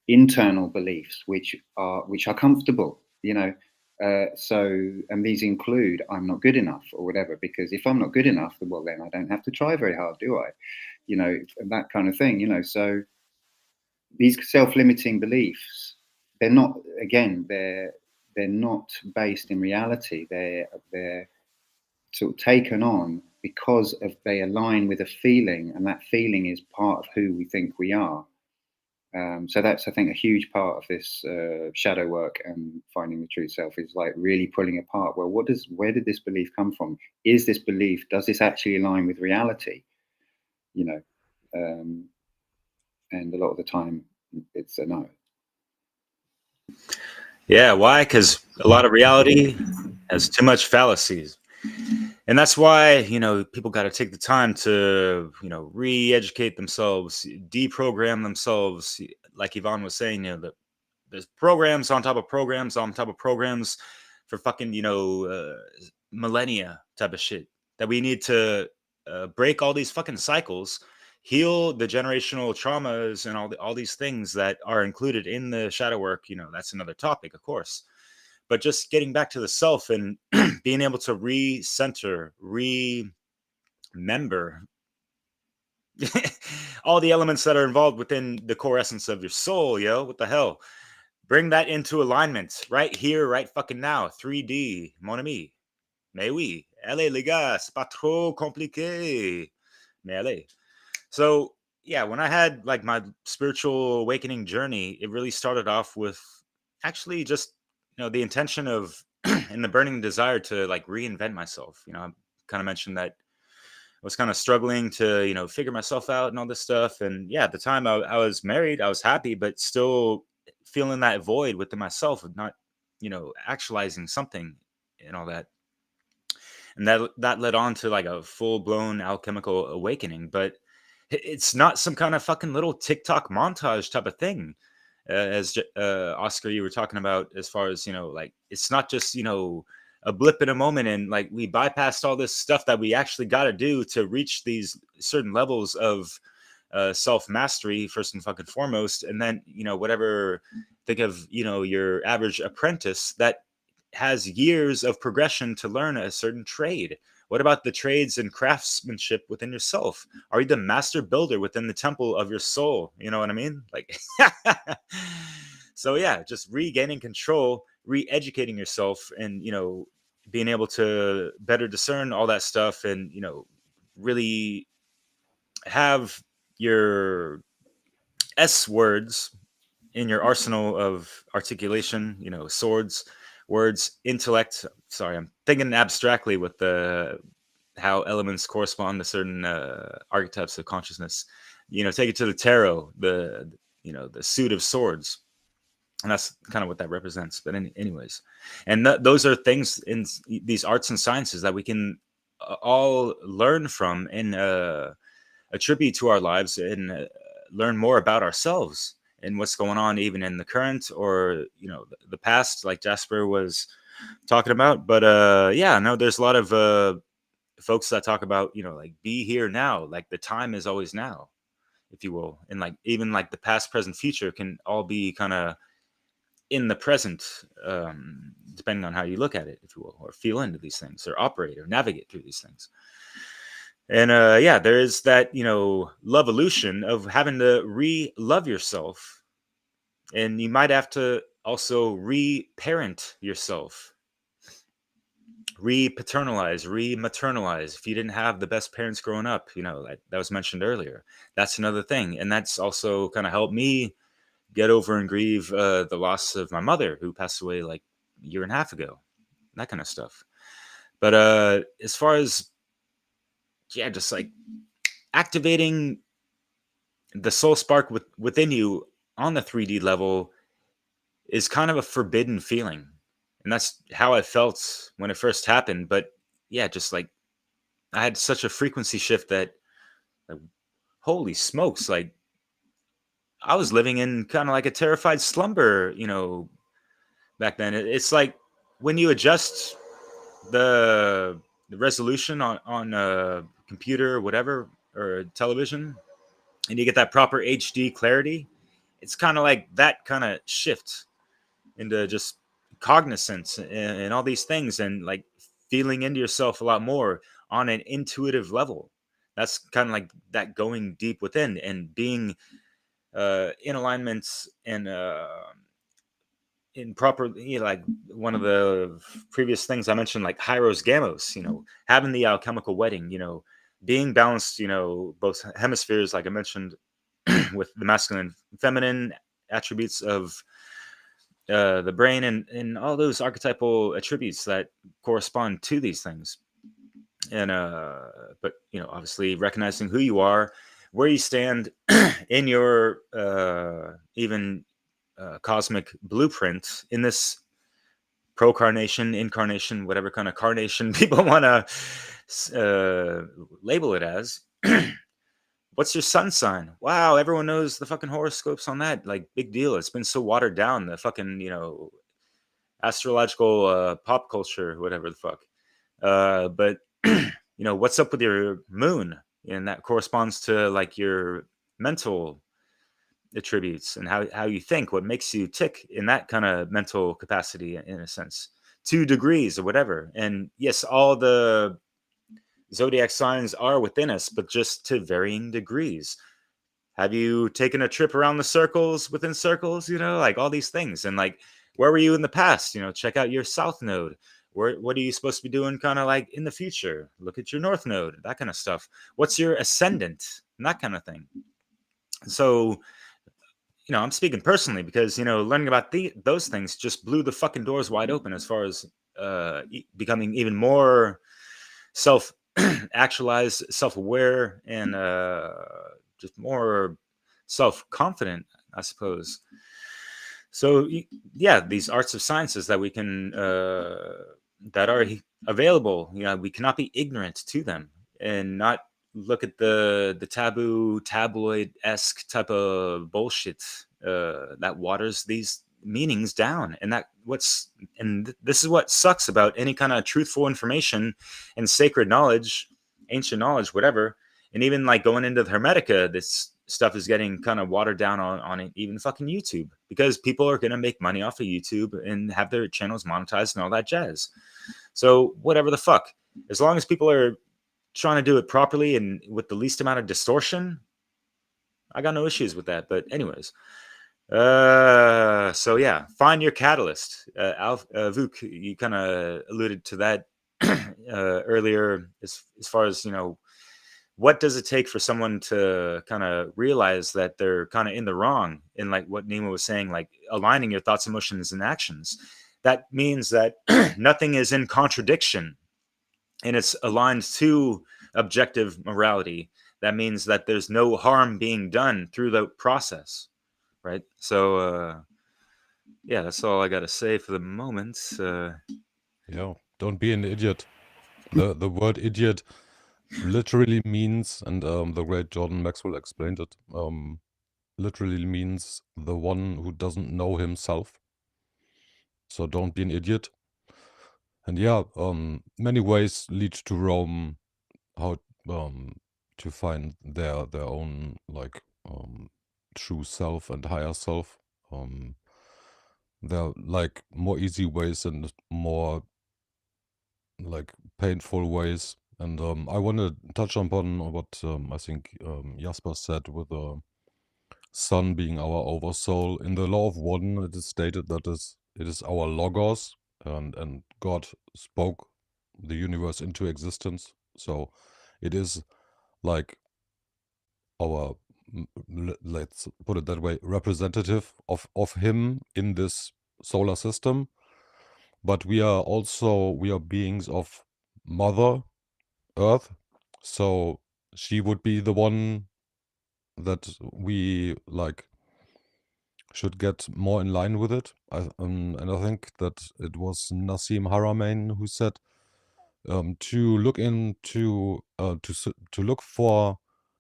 internal beliefs which are comfortable, you know. And these include, I'm not good enough, or whatever, because if I'm not good enough, well, then I don't have to try very hard, do I? You know, that kind of thing, you know. So these self-limiting beliefs, they're not based in reality. They're sort of taken on because they align with a feeling, and that feeling is part of who we think we are. So that's, I think, a huge part of this shadow work and finding the true self, is like really pulling apart, well, where did this belief come from? Is this belief, does this actually align with reality? You know, and a lot of the time it's a no. Yeah, why? Because a lot of reality has too much fallacies. And that's why, you know, people got to take the time to, you know, re-educate themselves, deprogram themselves. Like Yvonne was saying, you know, there's programs on top of programs on top of programs for fucking, you know, millennia type of shit, that we need to break all these fucking cycles, heal the generational traumas, and all these things that are included in the shadow work. You know, that's another topic, of course. But just getting back to the self and being able to re-center, remember all the elements that are involved within the core essence of your soul, yo. What the hell? Bring that into alignment right here, right fucking now. 3D, mon ami. Mais oui. Allez, les gars, c'est pas trop compliqué. Mais allez. So, yeah, when I had like my spiritual awakening journey, it really started off with actually just, you know, the intention of and the burning desire to like reinvent myself. You know, I kind of mentioned that I was kind of struggling to, you know, figure myself out and all this stuff. And yeah, at the time I was married, I was happy, but still feeling that void within myself of not, you know, actualizing something and all that. And that led on to like a full-blown alchemical awakening. But it's not some kind of fucking little TikTok montage type of thing. As Oscar, you were talking about, as far as, you know, like, it's not just, you know, a blip in a moment, and like we bypassed all this stuff that we actually got to do to reach these certain levels of self mastery first and fucking foremost, and then whatever. Think of your average apprentice that has years of progression to learn a certain trade. What about the trades and craftsmanship within yourself? Are you the master builder within the temple of your soul? You know what I mean? Like, so yeah, just regaining control, re-educating yourself, and being able to better discern all that stuff, and really have your S words in your arsenal of articulation, swords, words, intellect. Sorry, I'm thinking abstractly with how elements correspond to certain archetypes of consciousness. Take it to the tarot, the suit of swords, and that's kind of what that represents. But anyways, and those are things in these arts and sciences that we can all learn from and attribute to our lives, and learn more about ourselves and what's going on, even in the current or the past, like Jasper was talking about. But yeah, no, there's a lot of folks that talk about like be here now, like the time is always now, if you will, and like even like the past, present, future can all be kind of in the present, depending on how you look at it, if you will, or feel into these things, or operate or navigate through these things. And yeah, there is that love illusion of having to re-love yourself, and you might have to also re-parent yourself, re-paternalize, re-maternalize. If you didn't have the best parents growing up, that was mentioned earlier, that's another thing. And that's also kind of helped me get over and grieve the loss of my mother, who passed away like a year and a half ago, that kind of stuff. But as far as just like activating the soul spark within you on the 3D level is kind of a forbidden feeling. And that's how I felt when it first happened. But yeah, just like I had such a frequency shift that, like, holy smokes, like I was living in kind of like a terrified slumber, back then. It's like when you adjust the resolution on a computer or whatever, or television, and you get that proper HD clarity, it's kind of like that kind of shift into just cognizance and all these things, and like feeling into yourself a lot more on an intuitive level. That's kind of like that going deep within and being in alignment and in proper, like one of the previous things I mentioned, like Hyros Gamos, having the alchemical wedding, being balanced, both hemispheres, like I mentioned, with the masculine and feminine attributes of the brain, and all those archetypal attributes that correspond to these things. And but obviously recognizing who you are, where you stand in your even cosmic blueprint in this procarnation, incarnation, whatever kind of carnation people want to label it as. What's your sun sign? Wow, everyone knows the fucking horoscopes on that. Like, big deal. It's been so watered down, the fucking, astrological pop culture, whatever the fuck. But, what's up with your moon? And that corresponds to like your mental attributes and how you think, what makes you tick in that kind of mental capacity, in a sense. 2 degrees or whatever. And yes, all the zodiac signs are within us, but just to varying degrees. Have you taken a trip around the circles within circles, like all these things? And like, where were you in the past? Check out your south node. What are you supposed to be doing kind of like in the future? Look at your north node, that kind of stuff. What's your ascendant? And that kind of thing. So, I'm speaking personally because, learning about those things just blew the fucking doors wide open as far as becoming even more self-actualized, self-aware, and just more self-confident, I suppose. So, yeah, these arts of sciences that we can, that are available, we cannot be ignorant to them and not look at the taboo, tabloid-esque type of bullshit that waters these meanings down. And this is what sucks about any kind of truthful information and sacred knowledge, ancient knowledge, whatever. And even like going into the Hermetica, this stuff is getting kind of watered down on even fucking YouTube, because people are going to make money off of YouTube and have their channels monetized and all that jazz. So whatever the fuck, as long as people are trying to do it properly and with the least amount of distortion, I got no issues with that. But anyways, so yeah, find your catalyst. Vuk, you kind of alluded to that earlier, as far as, you know, what does it take for someone to kind of realize that they're kind of in the wrong, in like what Nemo was saying, like aligning your thoughts, emotions, and actions. That means that nothing is in contradiction and it's aligned to objective morality. That means that there's no harm being done through the process, right? So yeah, that's all I got to say for the moment. Yeah, don't be an idiot. The word idiot literally means, and the great Jordan Maxwell explained it, literally means the one who doesn't know himself. So don't be an idiot. And yeah, many ways lead to Rome, how to find their own like true self and higher self. There are like more easy ways and more like painful ways. And I want to touch upon what I think Jasper said with the sun being our oversoul. In the Law of One, it is stated that it is our logos, and God spoke the universe into existence. So it is like our, let's put it that way, representative of him in this solar system. But we are beings of Mother Earth, so she would be the one that we like should get more in line with it. And I think that it was Nassim Haramein who said to look into to look for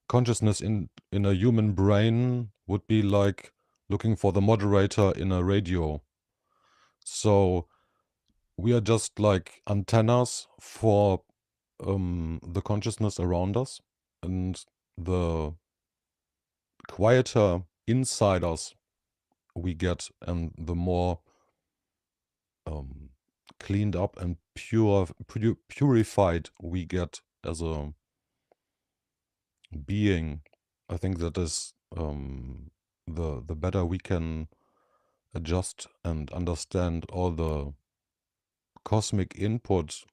consciousness in a human brain would be like looking for the moderator in a radio. So we are just like antennas for the consciousness around us, and the quieter inside us we get, and the more cleaned up and purified we get as a being, I think that is the better we can adjust and understand all the cosmic input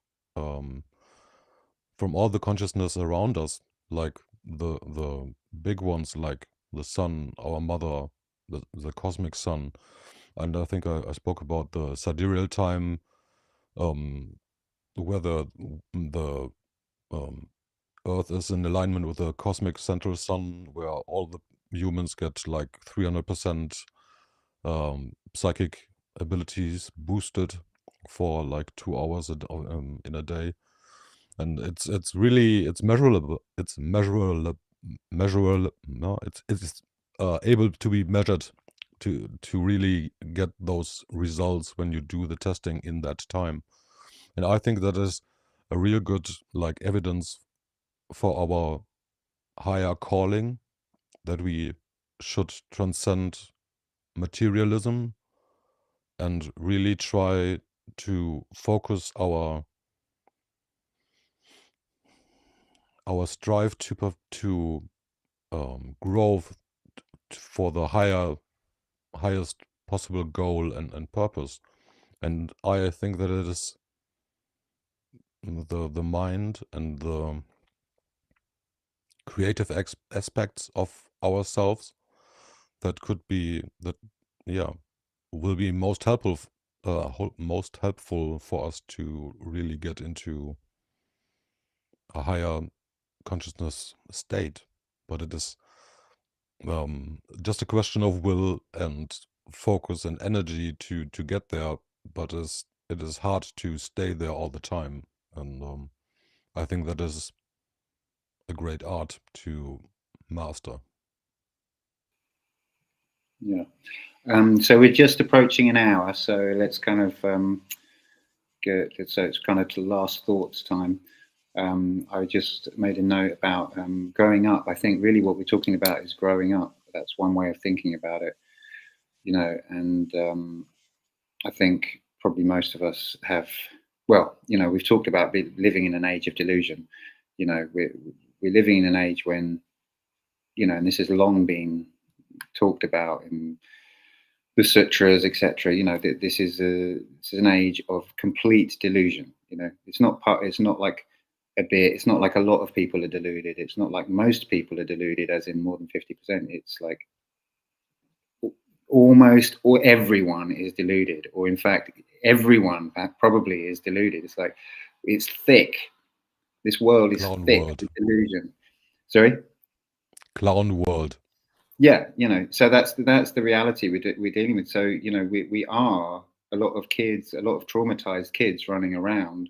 from all the consciousness around us, like the big ones, like the sun, our mother, the cosmic sun. And I think I spoke about the sidereal time, where the Earth is in alignment with the cosmic central sun, where all the humans get like 300% psychic abilities boosted for like 2 hours in a day. And it's really measurable. It's measurable. No, it's able to be measured to really get those results when you do the testing in that time. And I think that is a real good like evidence for our higher calling, that we should transcend materialism and really try to focus our strive to grow for the highest possible goal and purpose. And I think that it is the mind and the creative aspects of ourselves that will be most helpful for us to really get into a higher consciousness state. But it is just a question of will and focus and energy to get there, but it is hard to stay there all the time. And I think that is a great art to master. Yeah. So we're just approaching an hour, so let's kind of go. So it's kind of to last thoughts time. I just made a note about growing up. I think really what we're talking about is growing up. That's one way of thinking about it, you know, and I think probably most of us have, well, you know, we've talked about living in an age of delusion. You know, we're living in an age when, you know, and this has long been talked about in the sutras, etc. You know, this is an age of complete delusion. You know, it's not like a bit. It's not like a lot of people are deluded. It's not like most people are deluded, as in more than 50%. It's like almost or everyone is deluded, or in fact, everyone probably is deluded. It's like it's thick. This world is Clown thick world. with delusion. Sorry. Clown world. Yeah, you know, so that's the reality we're dealing with. So, you know, we are a lot of kids, a lot of traumatized kids running around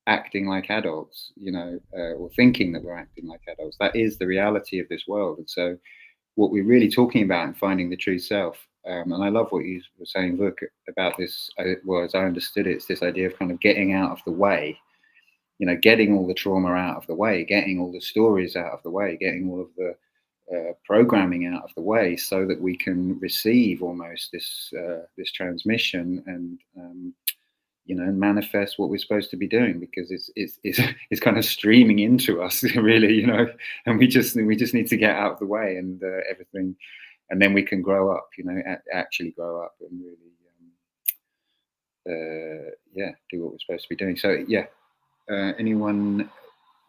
acting like adults, you know, or thinking that we're acting like adults. That is the reality of this world. And so what we're really talking about in finding the true self, and I love what you were saying, Vuk, about this, well, as I understood it, it's this idea of kind of getting out of the way, you know, getting all the trauma out of the way, getting all the stories out of the way, getting all of the programming out of the way, so that we can receive almost this transmission and you know, manifest what we're supposed to be doing, because it's kind of streaming into us really, you know, and we just need to get out of the way and everything, and then we can grow up, you know, actually grow up and really yeah, do what we're supposed to be doing. So yeah, anyone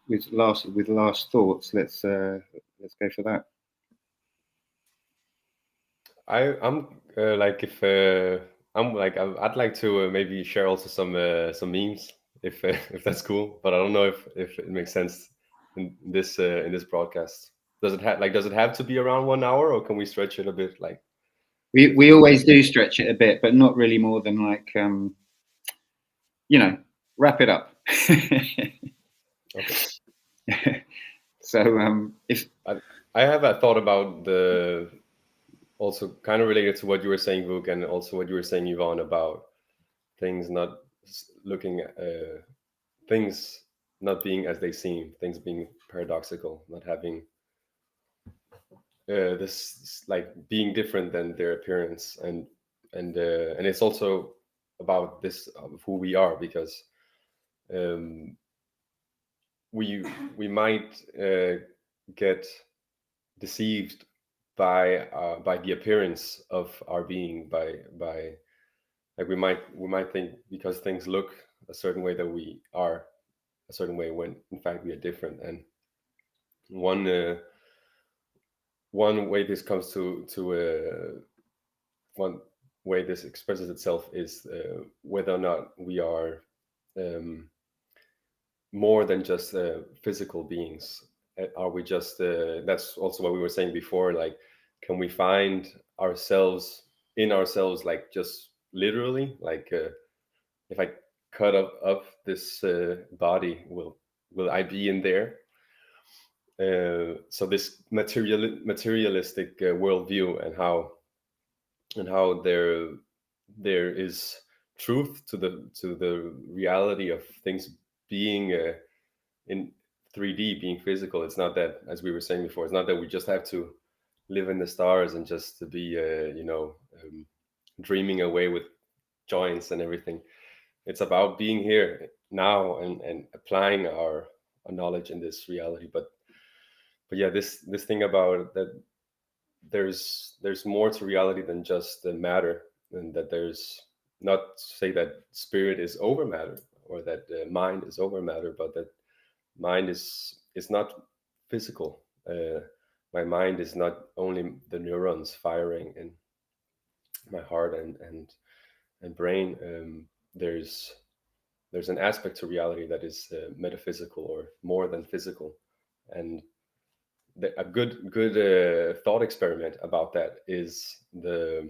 with last thoughts, let's go for that. I'm like, if I'm like, I'd like to maybe share also some memes, if that's cool, but I don't know if it makes sense in this broadcast. Does it have to be around 1 hour, or can we stretch it a bit? Like, we always do stretch it a bit, but not really more than like you know, wrap it up. okay. So if I have a thought about the, also kind of related to what you were saying, Vuk, and also what you were saying, Yvonne, about things not looking at things not being as they seem, things being paradoxical, not having this like being different than their appearance, and it's also about this of who we are, because we might get deceived by the appearance of our being, by like we might think because things look a certain way that we are a certain way, when in fact we are different. And one way this comes to one way this expresses itself is whether or not we are more than just physical beings. Are we just that's also what we were saying before, like, can we find ourselves in ourselves, like just literally, like if I cut up this body, will I be in there? So this materialistic worldview, and how there is truth to the reality of things being in 3D, being physical. It's not that, as we were saying before, it's not that we just have to live in the stars and just to be dreaming away with joints and everything. It's about being here now and applying our knowledge in this reality. But yeah, this thing about that there's more to reality than just the matter, and that there's not to say that spirit is over matter, or that mind is over matter, but that mind is not physical. My mind is not only the neurons firing in my heart and brain. There's an aspect to reality that is metaphysical, or more than physical. And a good thought experiment about that is the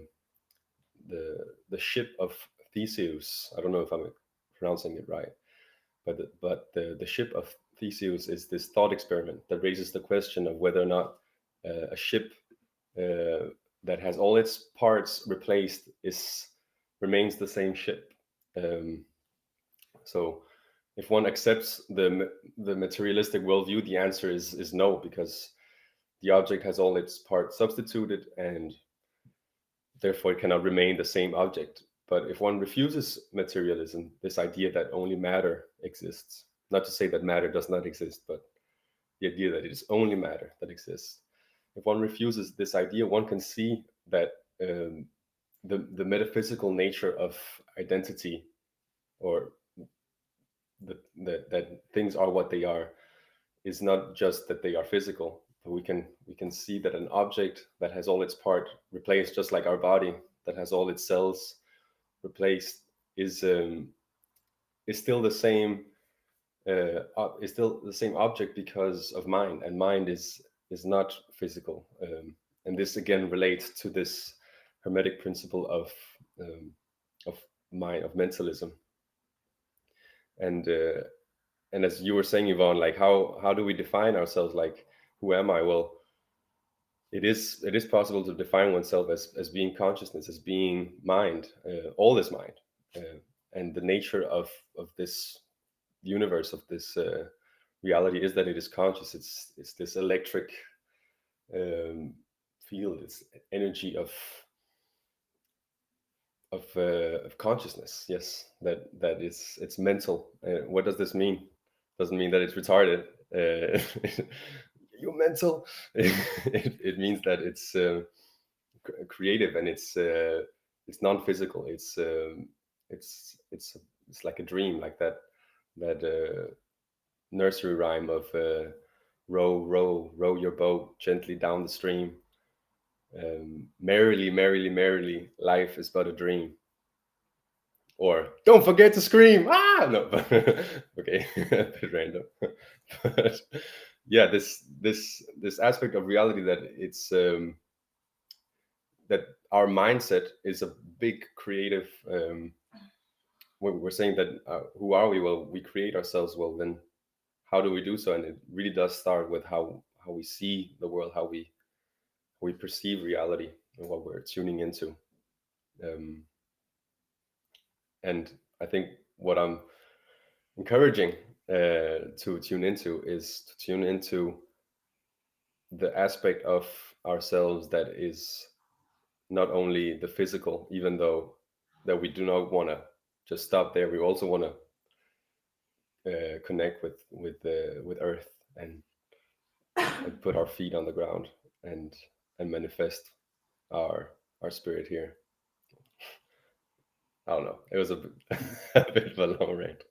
ship of Theseus. I don't know if I'm pronouncing it right, but the ship of Theseus is this thought experiment that raises the question of whether or not a ship that has all its parts replaced remains the same ship. So if one accepts the materialistic worldview, the answer is no, because the object has all its parts substituted, and therefore it cannot remain the same object. But if one refuses materialism, this idea that only matter exists, not to say that matter does not exist, but the idea that it is only matter that exists. If one refuses this idea, one can see that the metaphysical nature of identity, or that things are what they are, is not just that they are physical, but we can see that an object that has all its part replaced, just like our body that has all its cells replaced, is still the same object because of mind, and mind is not physical. And this again relates to this Hermetic principle of mind, of mentalism. And as you were saying, Yvonne, like how do we define ourselves? Like, who am I? Well, it is possible to define oneself as being consciousness, as being mind. All is mind, and the nature of this universe, of this reality, is that it is conscious. It's this electric field. It's energy of consciousness. Yes, it's mental. What does this mean? Doesn't mean that it's retarded. You're mental. It means that it's creative, and it's non-physical. It's like a dream, like that nursery rhyme of row your boat gently down the stream. Merrily, merrily, merrily, life is but a dream. Or don't forget to scream. Ah, no. Okay, a bit random. But yeah, this aspect of reality, that it's that our mindset is a big creative. When we're saying that who are we? Well, we create ourselves. Well, then how do we do so? And it really does start with how we see the world, how we perceive reality, and what we're tuning into. And I think what I'm encouraging to tune into is to tune into the aspect of ourselves that is not only the physical, even though that we do not want to just stop there. We also want to connect with Earth and put our feet on the ground and manifest our spirit here. I don't know. It was a bit of a long rant.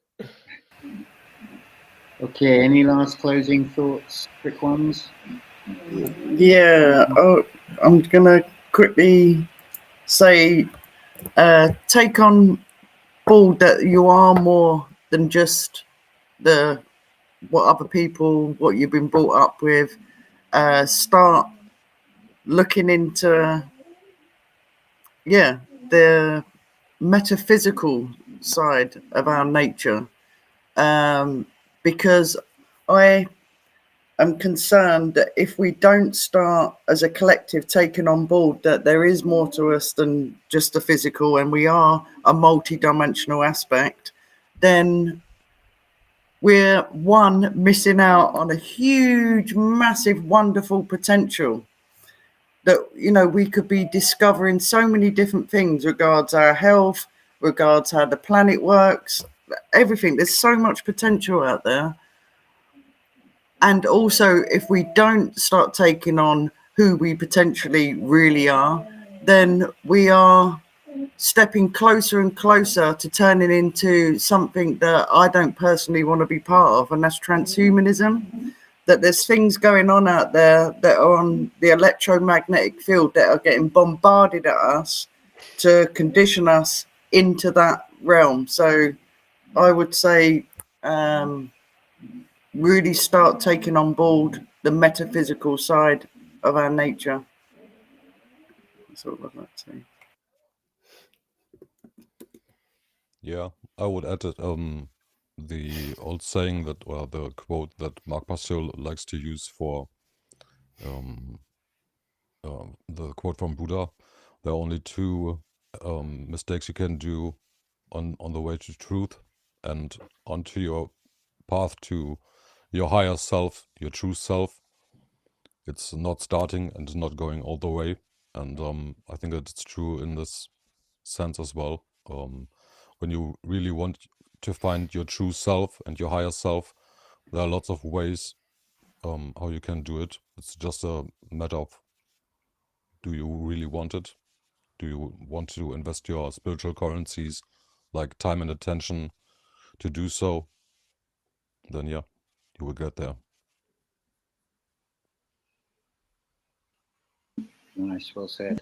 Okay, any last closing thoughts, quick ones? Yeah, I'm gonna quickly say, take on board that you are more than just what other people, what you've been brought up with. Start looking into the metaphysical side of our nature, because I am concerned that if we don't start as a collective taking on board that there is more to us than just the physical, and we are a multi-dimensional aspect, then we're missing out on a huge, massive, wonderful potential that, we could be discovering so many different things regards our health, regards how the planet works, everything. There's so much potential out there. And also, if we don't start taking on who we potentially really are, then we are stepping closer and closer to turning into something that I don't personally want to be part of, and that's transhumanism. That there's things going on out there that are on the electromagnetic field that are getting bombarded at us to condition us into that realm. So I would say really start taking on board the metaphysical side of our nature. That's all I'd like to say. Yeah, I would add it, the old saying that, or the quote that Mark Passio likes to use for the quote from Buddha: there are only two mistakes you can do on the way to truth and onto your path to your higher self, your true self. It's not starting and not going all the way. And I think that it's true in this sense as well. When you really want to find your true self and your higher self, there are lots of ways how you can do it. It's just a matter of, do you really want it? Do you want to invest your spiritual currencies, like time and attention, to do so? Then yeah, you will get there. Nice, well said.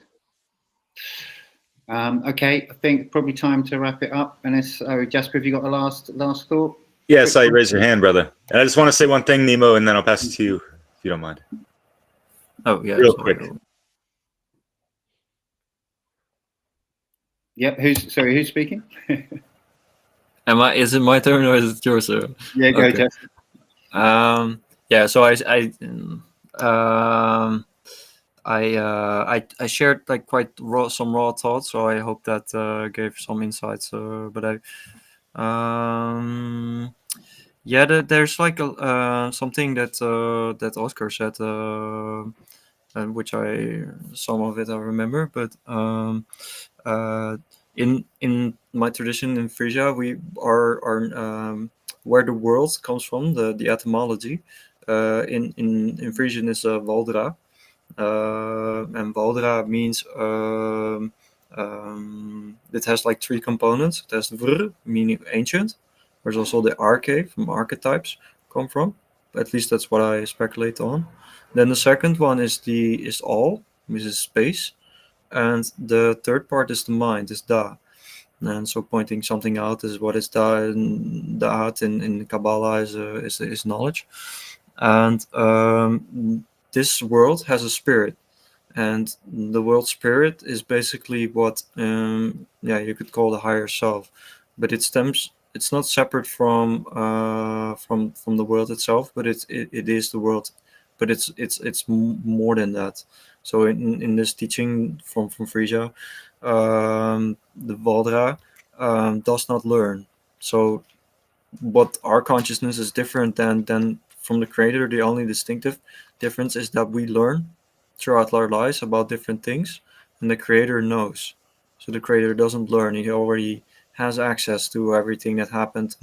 Okay, I think probably time to wrap it up. Unless, Jasper, have you got a last thought? Yeah, I saw you raise your hand, brother. And I just want to say one thing, Nemo, and then I'll pass it to you, if you don't mind. Oh yeah, Real sorry. quick. Yep. Who's speaking? Is it my turn or is it yours? Yeah, go, Okay. Jasper. Yeah. So I shared like quite some raw thoughts. So I hope that gave some insights. But yeah, there's like something that Oscar said, and which some of it I remember, but in my tradition in Frisia, we are where the world comes from, the etymology. In Frisian is Valdra, and Valdra means it has like three components. It has Vr, meaning ancient. There's also the arche, from archetypes come from. At least that's what I speculate on. Then the second one is all, which is space, and the third part is the mind, is Da. And so pointing something out is what is Da, and Da'at in Kabbalah is knowledge. And this world has a spirit, and the world spirit is basically what you could call the higher self, but it's not separate from the world itself, but it is the world, but it's more than that. So in this teaching from Frisia, the Valdra does not learn. So what our consciousness is different than from the creator. The only distinctive difference is that we learn throughout our lives about different things, and the creator knows. So the creator doesn't learn. He already has access to everything that happened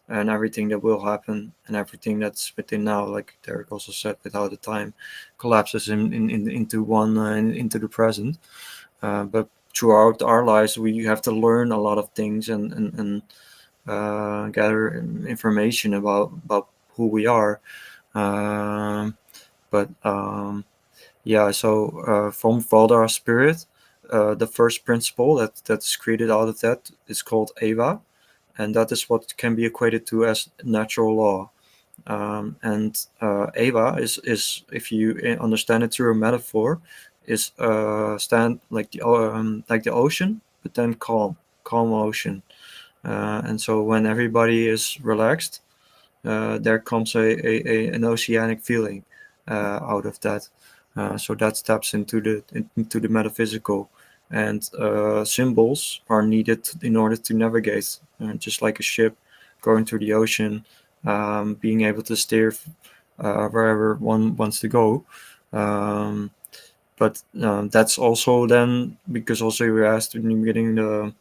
and everything that will happen and everything that's within now, like Derek also said, without the time collapses into one into the present. But throughout our lives, we have to learn a lot of things and gather information about who we are. Yeah, so from Valdar's spirit, the first principle that's created out of that is called Eva, and that is what can be equated to as natural law. And Eva is, if you understand it through a metaphor, is stand like the ocean, but then calm ocean. And so when everybody is relaxed, there comes an oceanic feeling out of that. So that steps into the metaphysical, and symbols are needed in order to navigate, just like a ship going through the ocean, being able to steer wherever one wants to go. But that's also then, because also you asked in the beginning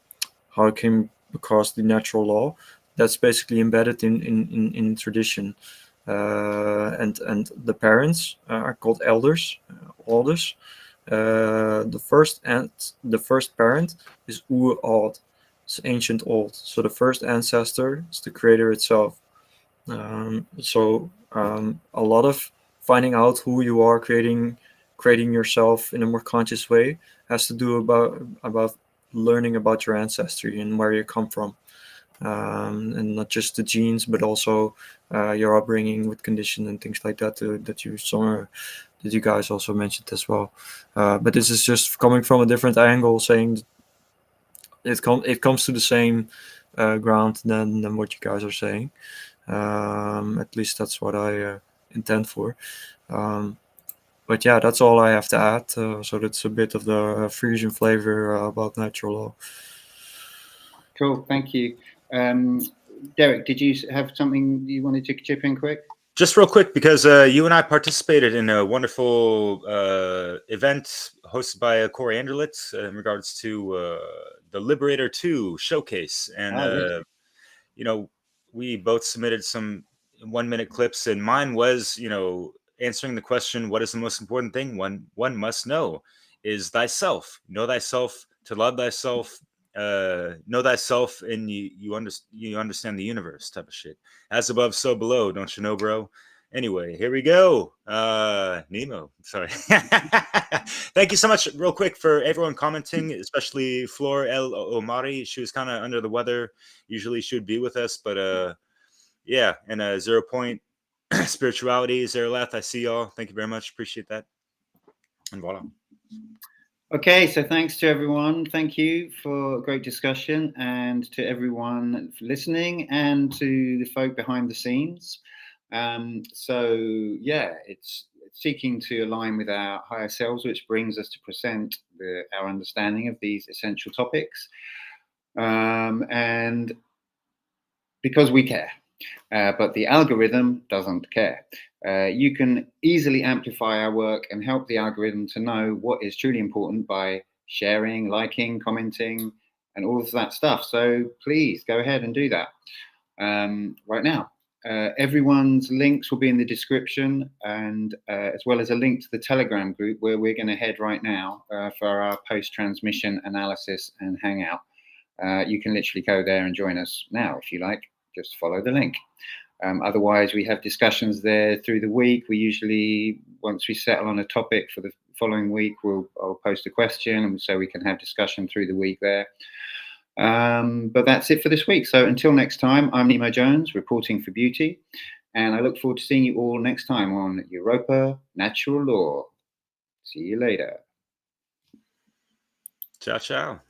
how it came across the natural law. That's basically embedded in tradition, and the parents are called elders, ouders. The first parent is oud, it's ancient old. So the first ancestor is the creator itself. A lot of finding out who you are, creating yourself in a more conscious way, has to do about learning about your ancestry and where you come from, and not just the genes, but also your upbringing with condition and things like that, that you guys also mentioned as well. But this is just coming from a different angle, saying it comes to the same ground than what you guys are saying. At least that's what I intend for. But yeah, that's all I have to add. So that's a bit of the Frisian flavor about natural law. Cool, thank you. Derek, did you have something you wanted to chip in quick? Just real quick, because you and I participated in a wonderful event hosted by Corey Anderlitz in regards to the Liberator 2 showcase. And, Yes. you know, we both submitted some 1-minute clips, and mine was, you know, answering the question, what is the most important thing one must know is thyself. Know thyself, to love thyself, know thyself, and you understand the universe type of shit. As above, so below, don't you know, bro? Anyway, here we go. Nemo, sorry. Thank you so much, real quick, for everyone commenting, especially Flor El Omari. She was kind of under the weather. Usually she would be with us, but yeah, and 0 Point Spirituality is there left. I see y'all. Thank you very much. Appreciate that. And voila. Okay, so thanks to everyone. Thank you for a great discussion, and to everyone for listening, and to the folk behind the scenes. So yeah, it's seeking to align with our higher selves, which brings us to present our understanding of these essential topics, and because we care. But the algorithm doesn't care. You can easily amplify our work and help the algorithm to know what is truly important by sharing, liking, commenting, and all of that stuff. So please go ahead and do that right now. Everyone's links will be in the description, and as well as a link to the Telegram group where we're going to head right now for our post-transmission analysis and hangout. You can literally go there and join us now if you like. Just follow the link. Otherwise, we have discussions there through the week. We usually, once we settle on a topic for the following week, I'll post a question, and so we can have discussion through the week there. But that's it for this week. So until next time, I'm Nemo Jones, reporting for Beauty, and I look forward to seeing you all next time on Europa Natural Law. See you later. Ciao, ciao.